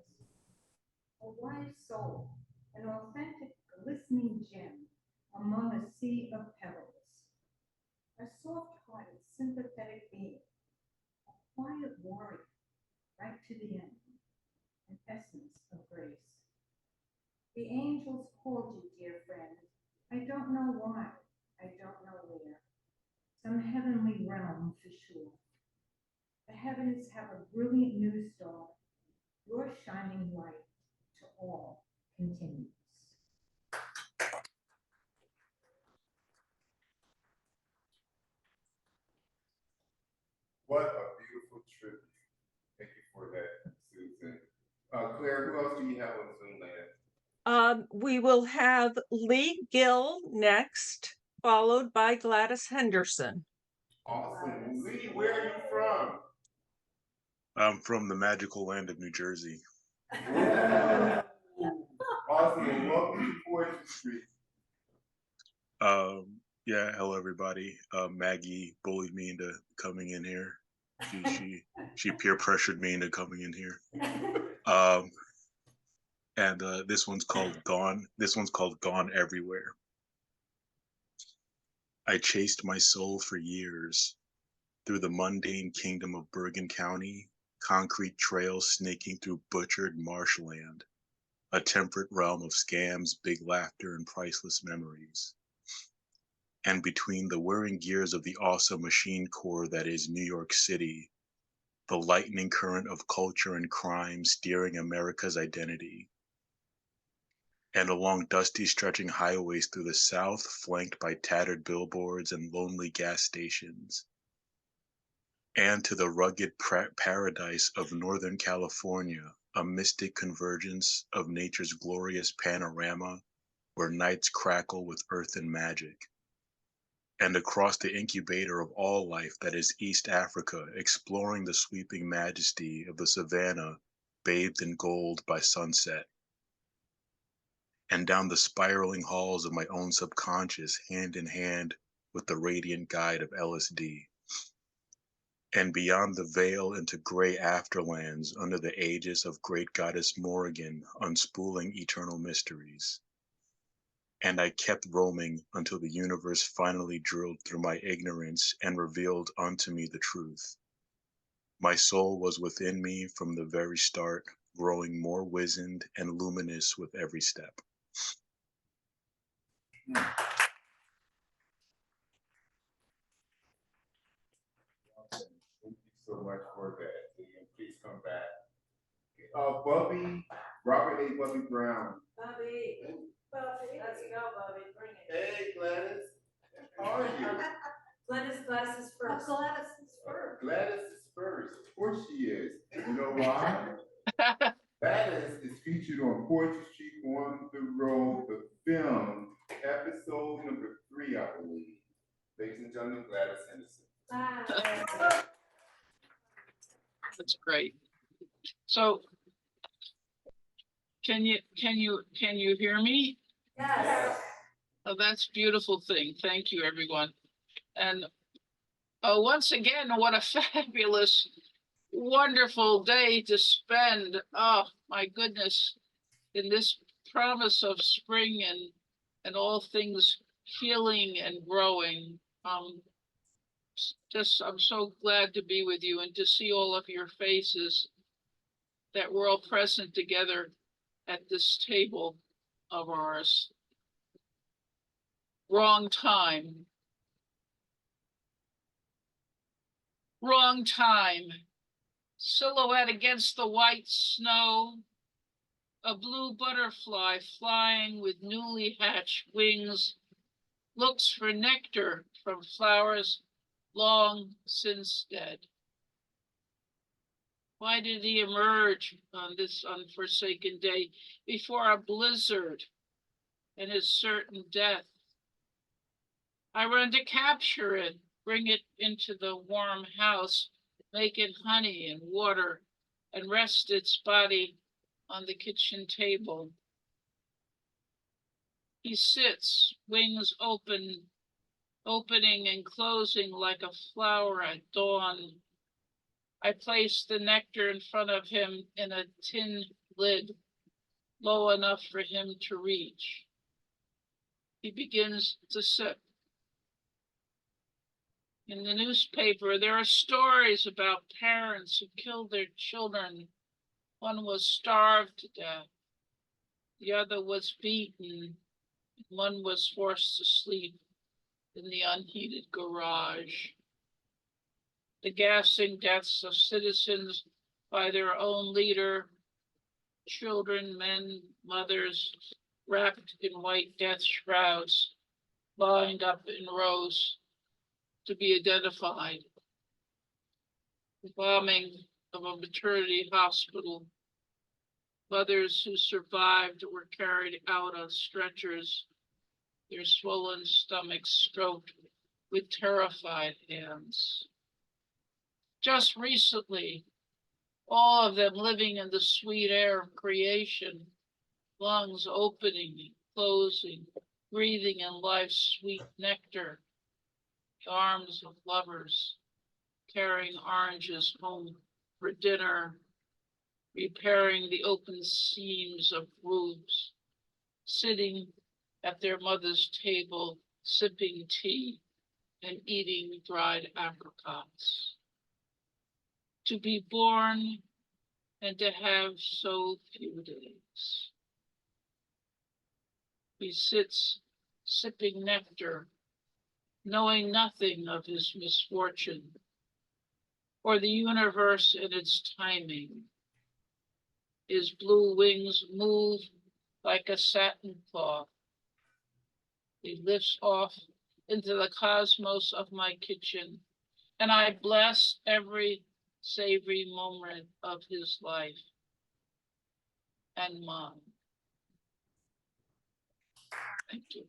A wise soul, an authentic, glistening gem among a sea of pebbles. A soft-hearted, sympathetic being, a quiet warrior, right to the end, an essence of grace. The angels called you, dear friend. I don't know why, I don't know where. Some heavenly realm for sure. The heavens have a brilliant new star. Your shining light to all continues. What a beautiful tribute. Thank you for that, Susan. Claire, who else do you have on Zoom land? We will have Lee Gill next, followed by Gladys Henderson. Awesome. Lee, where are you from? I'm from the magical land of New Jersey. Awesome. Well, welcome to Poetry Street. Yeah, hello everybody. Maggie bullied me into coming in here. She peer pressured me into coming in here. And this one's called Gone. This one's called Gone Everywhere. I chased my soul for years through the mundane kingdom of Bergen County, concrete trails snaking through butchered marshland, a temperate realm of scams, big laughter, and priceless memories. And between the whirring gears of the awesome machine core that is New York City, the lightning current of culture and crime steering America's identity, and along dusty stretching highways through the South, flanked by tattered billboards and lonely gas stations, and to the rugged paradise of Northern California, a mystic convergence of nature's glorious panorama where nights crackle with earthen magic, and across the incubator of all life that is East Africa, exploring the sweeping majesty of the savanna bathed in gold by sunset, and down the spiraling halls of my own subconscious, hand in hand with the radiant guide of LSD. and beyond the veil into gray afterlands under the aegis of great goddess Morrigan unspooling eternal mysteries. And I kept roaming until the universe finally drilled through my ignorance and revealed unto me the truth. My soul was within me from the very start, growing more wizened and luminous with every step. Thank you so much for that. And please come back. Bubby, Robert A. Bubby Brown. Bobby, let's go, Bobby, bring it. Hey, Gladys. How are you? Gladys is first. Gladys is first. Gladys is first. Of course she is. You know why? Gladys is featured on Poetry Street on the Road, the film, episode number 3, I believe. Ladies and gentlemen, Gladys Henderson. That's great. So, can you hear me? Yes. Oh, that's a beautiful thing. Thank you, everyone. And once again, what a fabulous, wonderful day to spend. Oh my goodness, in this promise of spring and all things healing and growing. I'm so glad to be with you and to see all of your faces, that we're all present together at this table of ours. Wrong time. Wrong time. Silhouette against the white snow. A blue butterfly flying with newly hatched wings looks for nectar from flowers long since dead. Why did he emerge on this unforsaken day before a blizzard and his certain death? I run to capture it, bring it into the warm house, make it honey and water, and rest its body on the kitchen table. He sits, wings opening and closing like a flower at dawn. I place the nectar in front of him in a tin lid, low enough for him to reach. He begins to sip. In the newspaper, there are stories about parents who killed their children. One was starved to death. The other was beaten. One was forced to sleep in the unheated garage. The gassing deaths of citizens by their own leader, children, men, mothers, wrapped in white death shrouds, lined up in rows to be identified. The bombing of a maternity hospital. Mothers who survived were carried out on stretchers, their swollen stomachs stroked with terrified hands. Just recently, all of them living in the sweet air of creation, lungs opening and closing, breathing in life's sweet nectar, the arms of lovers, carrying oranges home for dinner, repairing the open seams of roofs, sitting at their mother's table, sipping tea and eating dried apricots. To be born and to have so few days. He sits sipping nectar, knowing nothing of his misfortune or the universe and its timing. His blue wings move like a satin cloth. He lifts off into the cosmos of my kitchen, and I bless every savory moment of his life and mine. Thank you.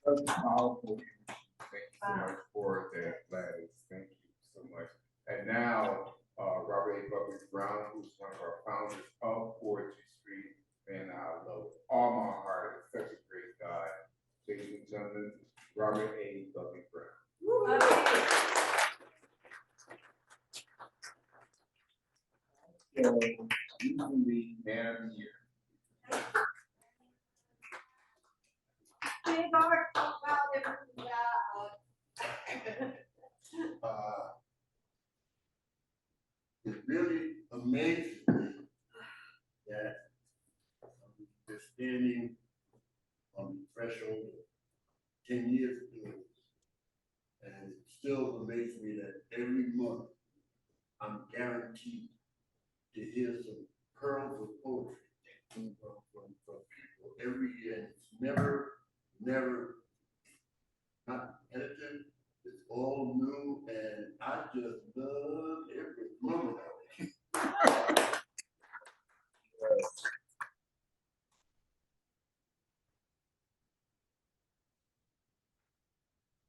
That's powerful. Thank you so much for that, Gladys. Thank you so much. And now, Robert A. Bubby Brown, who's one of our founders of Poetry Street, and I love with all my heart. It's such a great guy. Ladies and gentlemen, Robert A. Bubby threshold of 10 years ago. And it still amazes me that every month I'm guaranteed to hear some pearls of poetry from people every year. And it's never not repetitive. It's all new, and I just love every moment of it.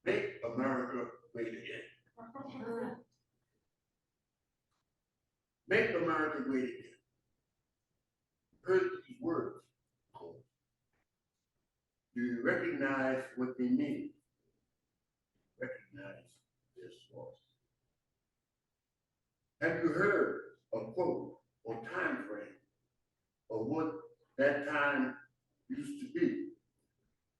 Make America great again. Make America great again. Heard these words, of course. Do you recognize what they mean? Recognize their source. Have you heard a quote or time frame of what that time used to be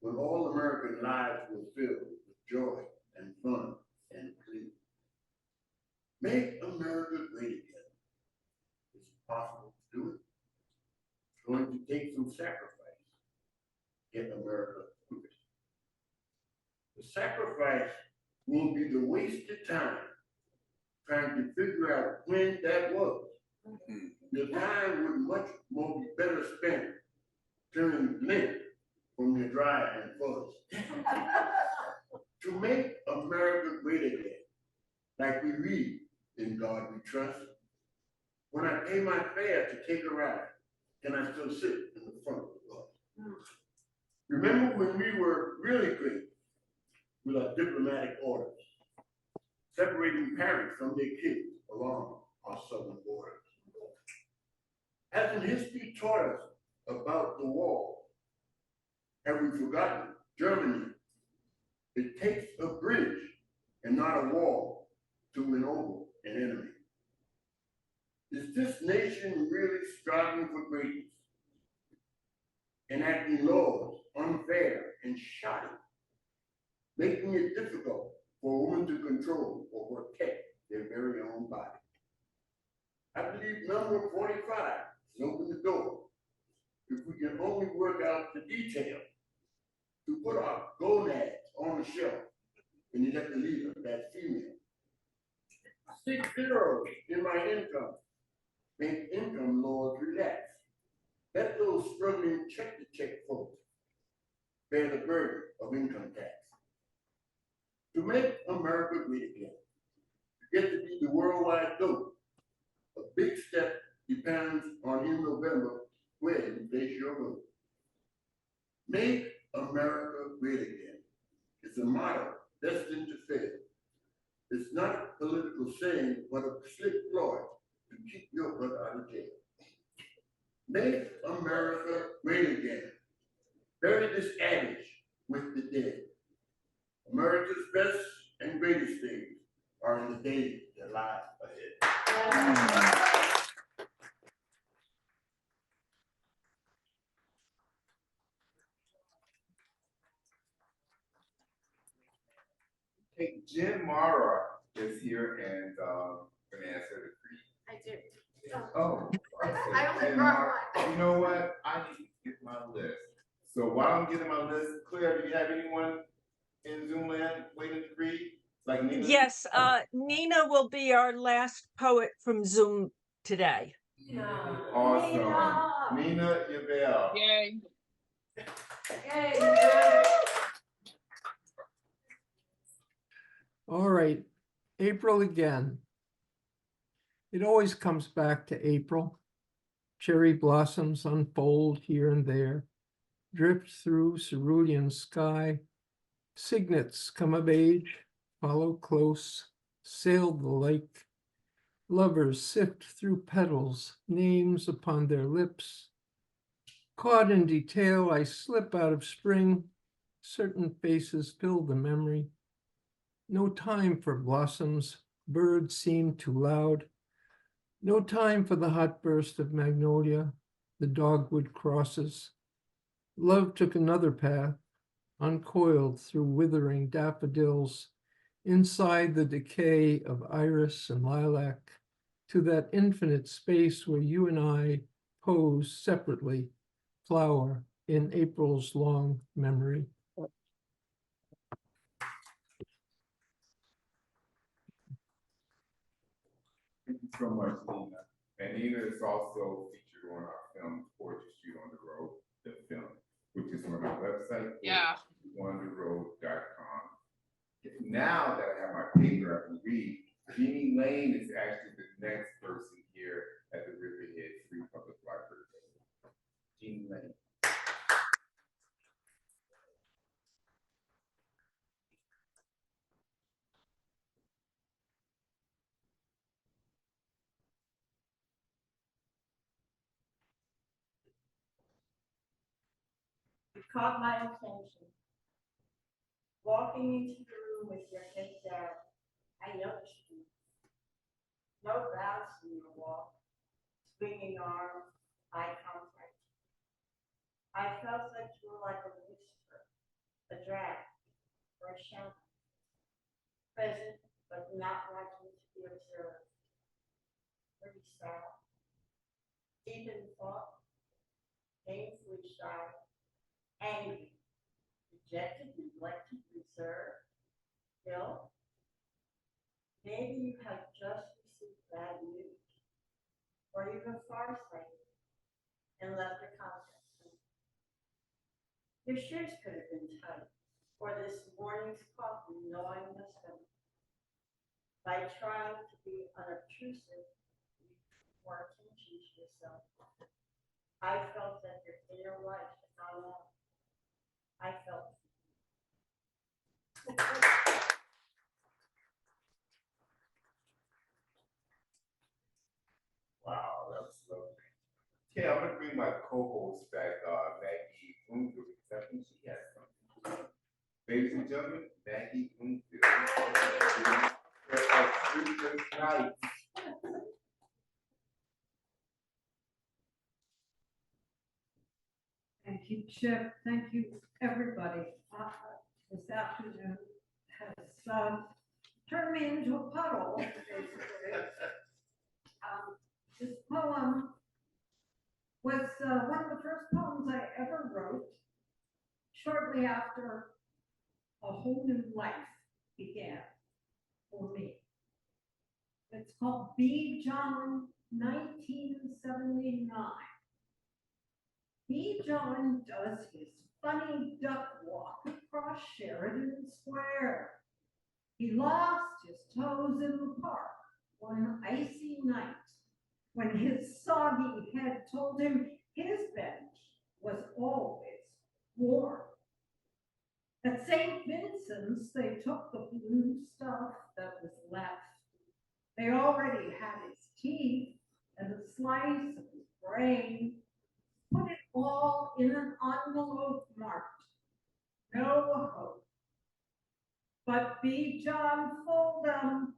when all American lives were filled with joy and fun and glee? Make America great again. It's possible to do it. It's going to take some sacrifice. Get America moving. The sacrifice will be the wasted time trying to figure out when that was. Your time would much more be better spent turning lint from your dry and fuzz. To make America great again, like we read in God We Trust. When I pay my fare to take a ride, can I still sit in the front of the bus? Remember when we were really great with our diplomatic orders, separating parents from their kids along our southern borders? Hasn't history taught us about the wall? Have we forgotten Germany? It takes a bridge and not a wall to win over an enemy. Is this nation really striving for greatness? Enacting laws unfair and shoddy, making it difficult for women to control or protect their very own body. I believe number 45 is open the door if we can only work out the details to put our gonads on the shelf and elect a leader that's female. 6 zeros in my income. Make income laws relax. Let those struggling check-to-check folks bear the burden of income tax. To make America great again, to get to be the worldwide GOAT, a big step depends on in November when you place your vote. Make America great again. It's a motto destined to fail. It's not a political saying, but a slick ploy to keep your butt out of jail. Make America great again. Bury this adage with the dead. America's best and greatest days are in the days that lie ahead. Hey, Jim Mara is here and gonna answer the creed. I do. Oh, okay. I only Jim brought Mara, one. you know what? I need to get my list. So while I'm getting my list, Claire, do you have anyone in Zoom land waiting to read? Like Nina? Yes, Nina will be our last poet from Zoom today. Awesome. Nina Yabel. Yay. All right, April again. It always comes back to April. Cherry blossoms unfold here and there, drift through cerulean sky. Cygnets come of age, follow close, sail the lake. Lovers sift through petals, names upon their lips. Caught in detail, I slip out of spring. Certain faces fill the memory. No time for blossoms, birds seem too loud. No time for the hot burst of magnolia, the dogwood crosses. Love took another path, uncoiled through withering daffodils, inside the decay of iris and lilac, to that infinite space where you and I pose separately, flower in April's long memory. Thank you so much, Nina. And Nina is also featured on our film, Poetry Street on the Road, the film, which is on our website. Yeah. poetryontheroad.com. Now that I have my paper, I can read. Jeannie Lane is actually the next person here at the Riverhead Free Public Library. Jeannie Lane. You caught my attention. Walking into the room with your head down, I noticed you. No bounce in your walk, swinging arms, eye contact. I felt that you were like a whisper, a draft, or a shadow. Present, but not wanting to be observed. Pretty sad. Deep in thought, painfully shy, angry, rejected, neglected, reserved, ill. Maybe you had just received bad news, or even farsighted, and left a contact. Your shoes could have been tight, or this morning's coffee gnawing the stomach. By trying to be unobtrusive, you weren't teaching yourself. I felt that your inner light had gone out. I felt. Wow, that was lovely. Yeah, I'm gonna bring my co-host back, Maggie Bloomfield, because I think she has something. Ladies and gentlemen, Maggie Bloomfield. Night. Thank you, Chip. Thank you, everybody. This afternoon has turned me into a puddle, basically. This poem was one of the first poems I ever wrote shortly after a whole new life began for me. It's called B. John, 1979. B. John does his funny duck walk across Sheridan Square. He lost his toes in the park one icy night when his soggy head told him his bench was always warm. At St. Vincent's, they took the blue stuff that was left. They already had his teeth and a slice of his brain, put it all in an envelope marked, no hope. But B. John Foldham,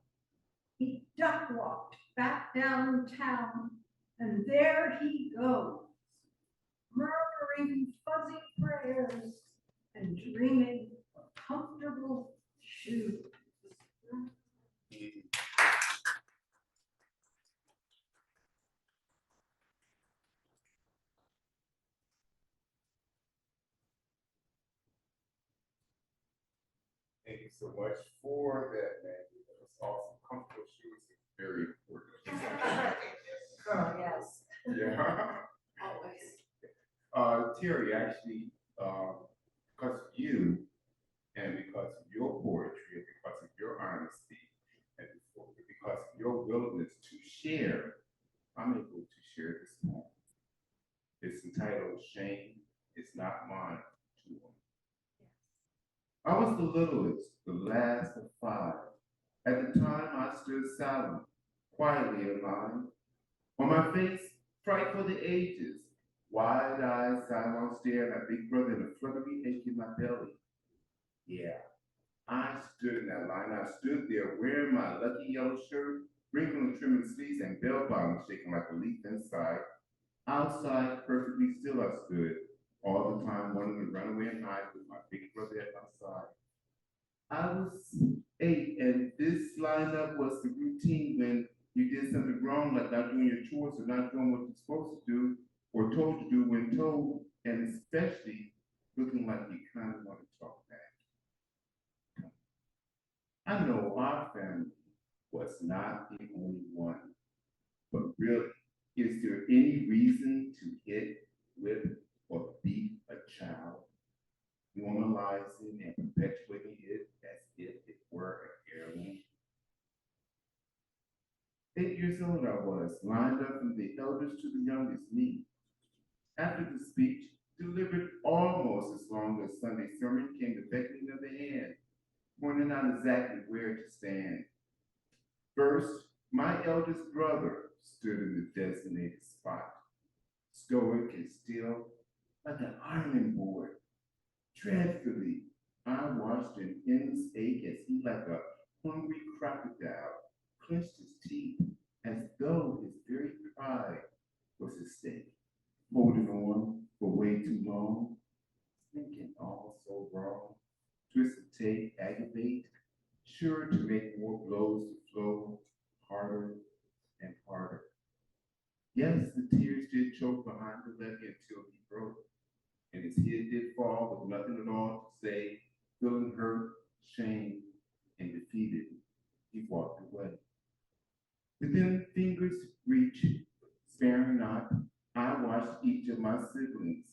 he duck walked back downtown, and there he goes, murmuring fuzzy prayers and dreaming of comfortable shoes. Thank you so much for that, Maggie. That was awesome. Comfortable shoes is very important. Girl, yes. Yeah. Always. Terri, actually, because of you and because of your poetry and because of your honesty and because of your willingness to share, I'm able to share this poem. It's entitled Shame Is Not Mine to Woman. I was the littlest, the last of 5. At the time, I stood silent, quietly in line. On my face, fright for the ages, wide-eyed, sidelong stare at my big brother and a fluttery ache in my belly. Yeah, I stood in that line. I stood there wearing my lucky yellow shirt, wrinkling trimming sleeves, and bell bottoms shaking like a leaf inside. Outside, perfectly still I stood, all the time wanting to run away and hide with my big brother at my side. I was 8, and this lineup was the routine when you did something wrong, like not doing your chores or not doing what you're supposed to do or told to do when told and especially looking like you kind of want to talk back. I know our family was not the only one, but really, is there any reason to hit, whip, or beat a child, normalizing and perpetuating it as if it were an heirloom? 8 years old I was, lined up from the eldest to the youngest, me. After the speech, delivered almost as long as Sunday sermon, came the beckoning of the hand, pointing out exactly where to stand. First, my eldest brother stood in the designated spot, stoic and still, like an ironing board. Dreadfully, I watched an endless ache as he, like a hungry crocodile, clenched his teeth as though his very pride was at stake. Holding on for way too long, thinking all so wrong, twist and take, aggravate, sure to make more blows to flow harder and harder. Yes, the tears did choke behind the levee until he broke, and his head did fall with nothing at all to say, feeling hurt, shamed, and defeated. He walked away. Within fingers' reach, sparing not, I watched each of my siblings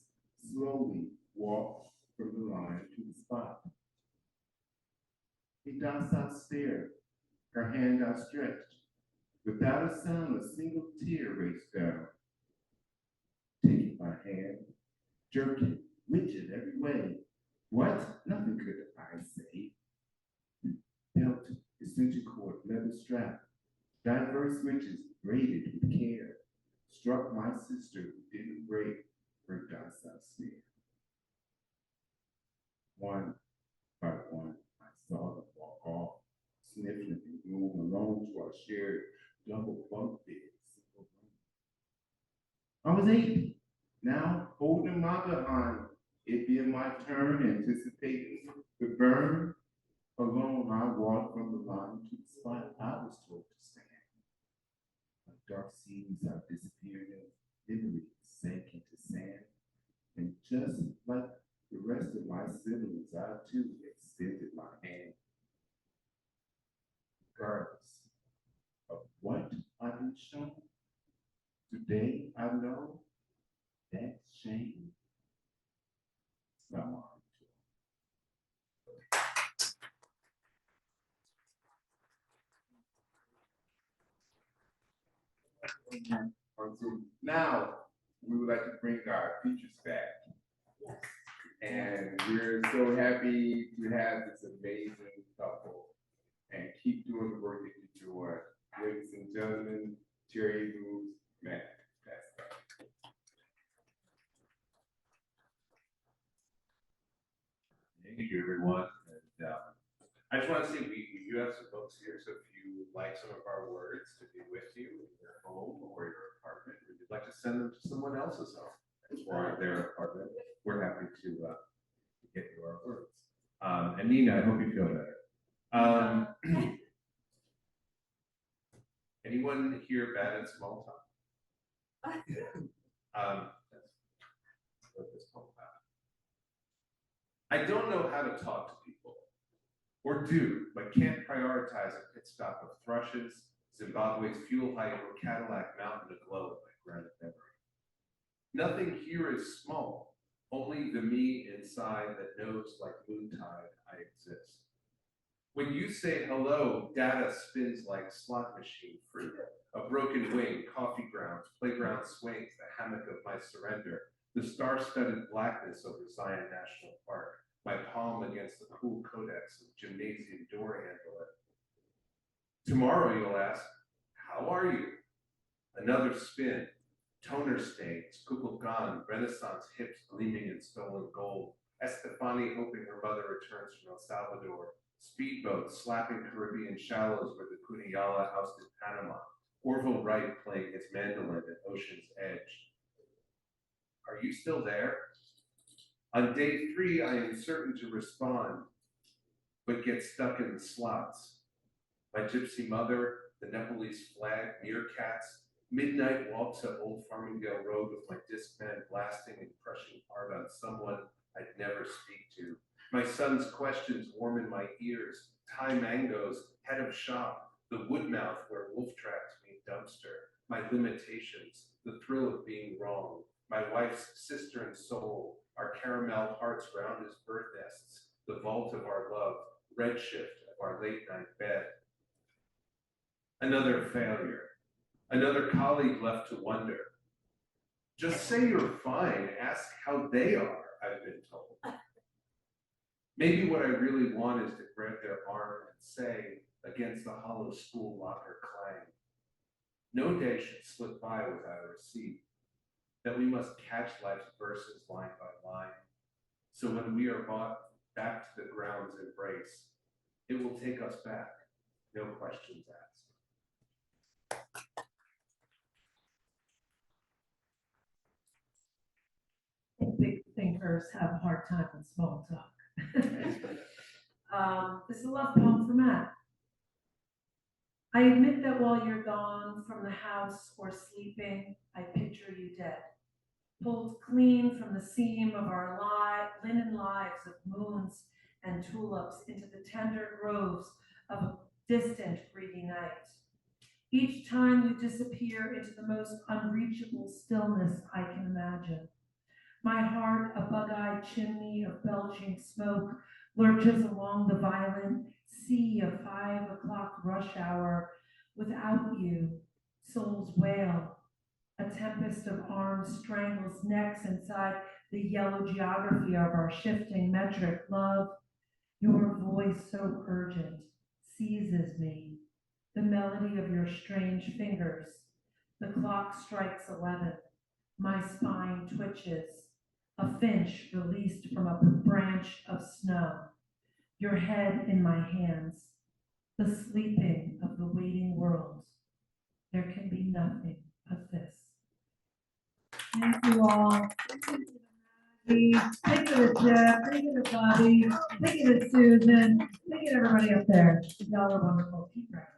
slowly walk from the line to the spot. A docile stare, her hand outstretched. Without a sound, a single tear raced down. Taking my hand, jerking, rigid every way. What? Nothing could I say. Belt, extension cord, leather strap, diverse switches braided with care, struck my sister who didn't break her docile stare. One by one, I saw them walk off, sniffling the room alone to our shared double bunk bed. I was 8, now holding my behind, it being my turn, anticipating the burn. Alone, I walked from the line to the spot I was told to stand. Like dark seas, I disappeared in memory, sank into sand, and just like the rest of my siblings, I too extended my hand. Regardless of what I've been shown, today I know that shame is not mine. Now, we would like to bring our features back. Yes. And we're so happy to have this amazing couple and keep doing the work that you're doing. Ladies and gentlemen, Terri, Muuss, Maggie, Pasca. Thank you, everyone. And I just want to say we do have some books here, so if you would like some of our words to be with you in your home or your apartment, or you'd like to send them to someone else's home or their apartment, we're happy to get you our words. And Nina, I hope you feel better. Anyone here bad at small talk? That's what this poem about. I don't know how to talk to people, or do, but can't prioritize a pit stop of thrushes, Zimbabwe's fuel height, or Cadillac mountain aglow in my granite memory. Nothing here is small, only the me inside that knows like moontide I exist. When you say hello, data spins like slot machine fruit, a broken wing, coffee grounds, playground swings, the hammock of my surrender, the star-studded blackness over Zion National Park, my palm against the cool codex of gymnasium door handle. Tomorrow you'll ask, how are you? Another spin, toner stains, Kukulkan, Renaissance hips gleaming in stolen gold, Estefani hoping her mother returns from El Salvador, speedboats slapping Caribbean shallows where the Cunayala housed in Panama, Orville Wright playing his mandolin at Ocean's Edge. Are you still there? On day 3, I am certain to respond, but get stuck in the slots. My gypsy mother, the Nepalese flag, meerkats, Midnight walks up Old Farmingdale Road with my Discman blasting and crushing hard on someone I'd never speak to. My son's questions warm in my ears. Thai mangoes, head of shop, the wood mouth where wolf tracks meet dumpster. My limitations, the thrill of being wrong. My wife's sister and soul, our caramel hearts round as bird nests. The vault of our love, redshift of our late night bed. Another failure. Another colleague left to wonder. Just say you're fine, ask how they are, I've been told. Maybe what I really want is to grab their arm and say, against the hollow school locker clang, no day should slip by without a receipt, that we must catch life's verses line by line. So when we are brought back to the ground's embrace, it will take us back, no questions asked. Big thinkers have a hard time with small talk. This is a love poem for Matt. I admit that while you're gone from the house or sleeping, I picture you dead, pulled clean from the seam of our linen lives of moons and tulips into the tender groves of a distant greedy night. Each time you disappear into the most unreachable stillness I can imagine. My heart, a bug-eyed chimney of belching smoke, lurches along the violent sea of 5 o'clock rush hour. Without you, souls wail. A tempest of arms strangles necks inside the yellow geography of our shifting metric love. Your voice so urgent seizes me. The melody of your strange fingers. The clock strikes 11. My spine twitches. A finch released from a branch of snow. Your head in my hands. The sleeping of the waiting world. There can be nothing but this. Thank you all. Thank you to Jeff, thank you to Bobby, thank you to Susan, thank you to everybody up there. Y'all are wonderful. Keep writing.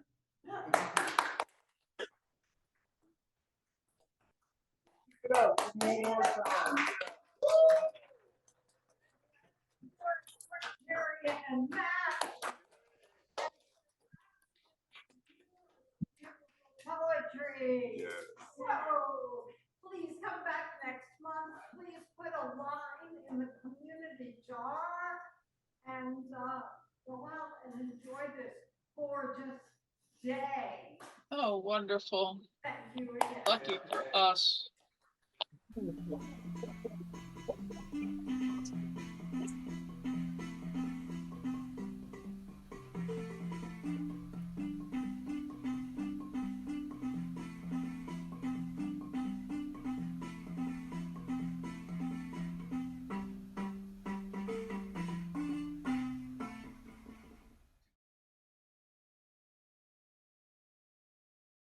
Terri and Matt. Poetry. Yes. So please come back next month. Please put a line in the community jar and go out and enjoy this gorgeous day. Oh, wonderful. Thank you again. Lucky for us.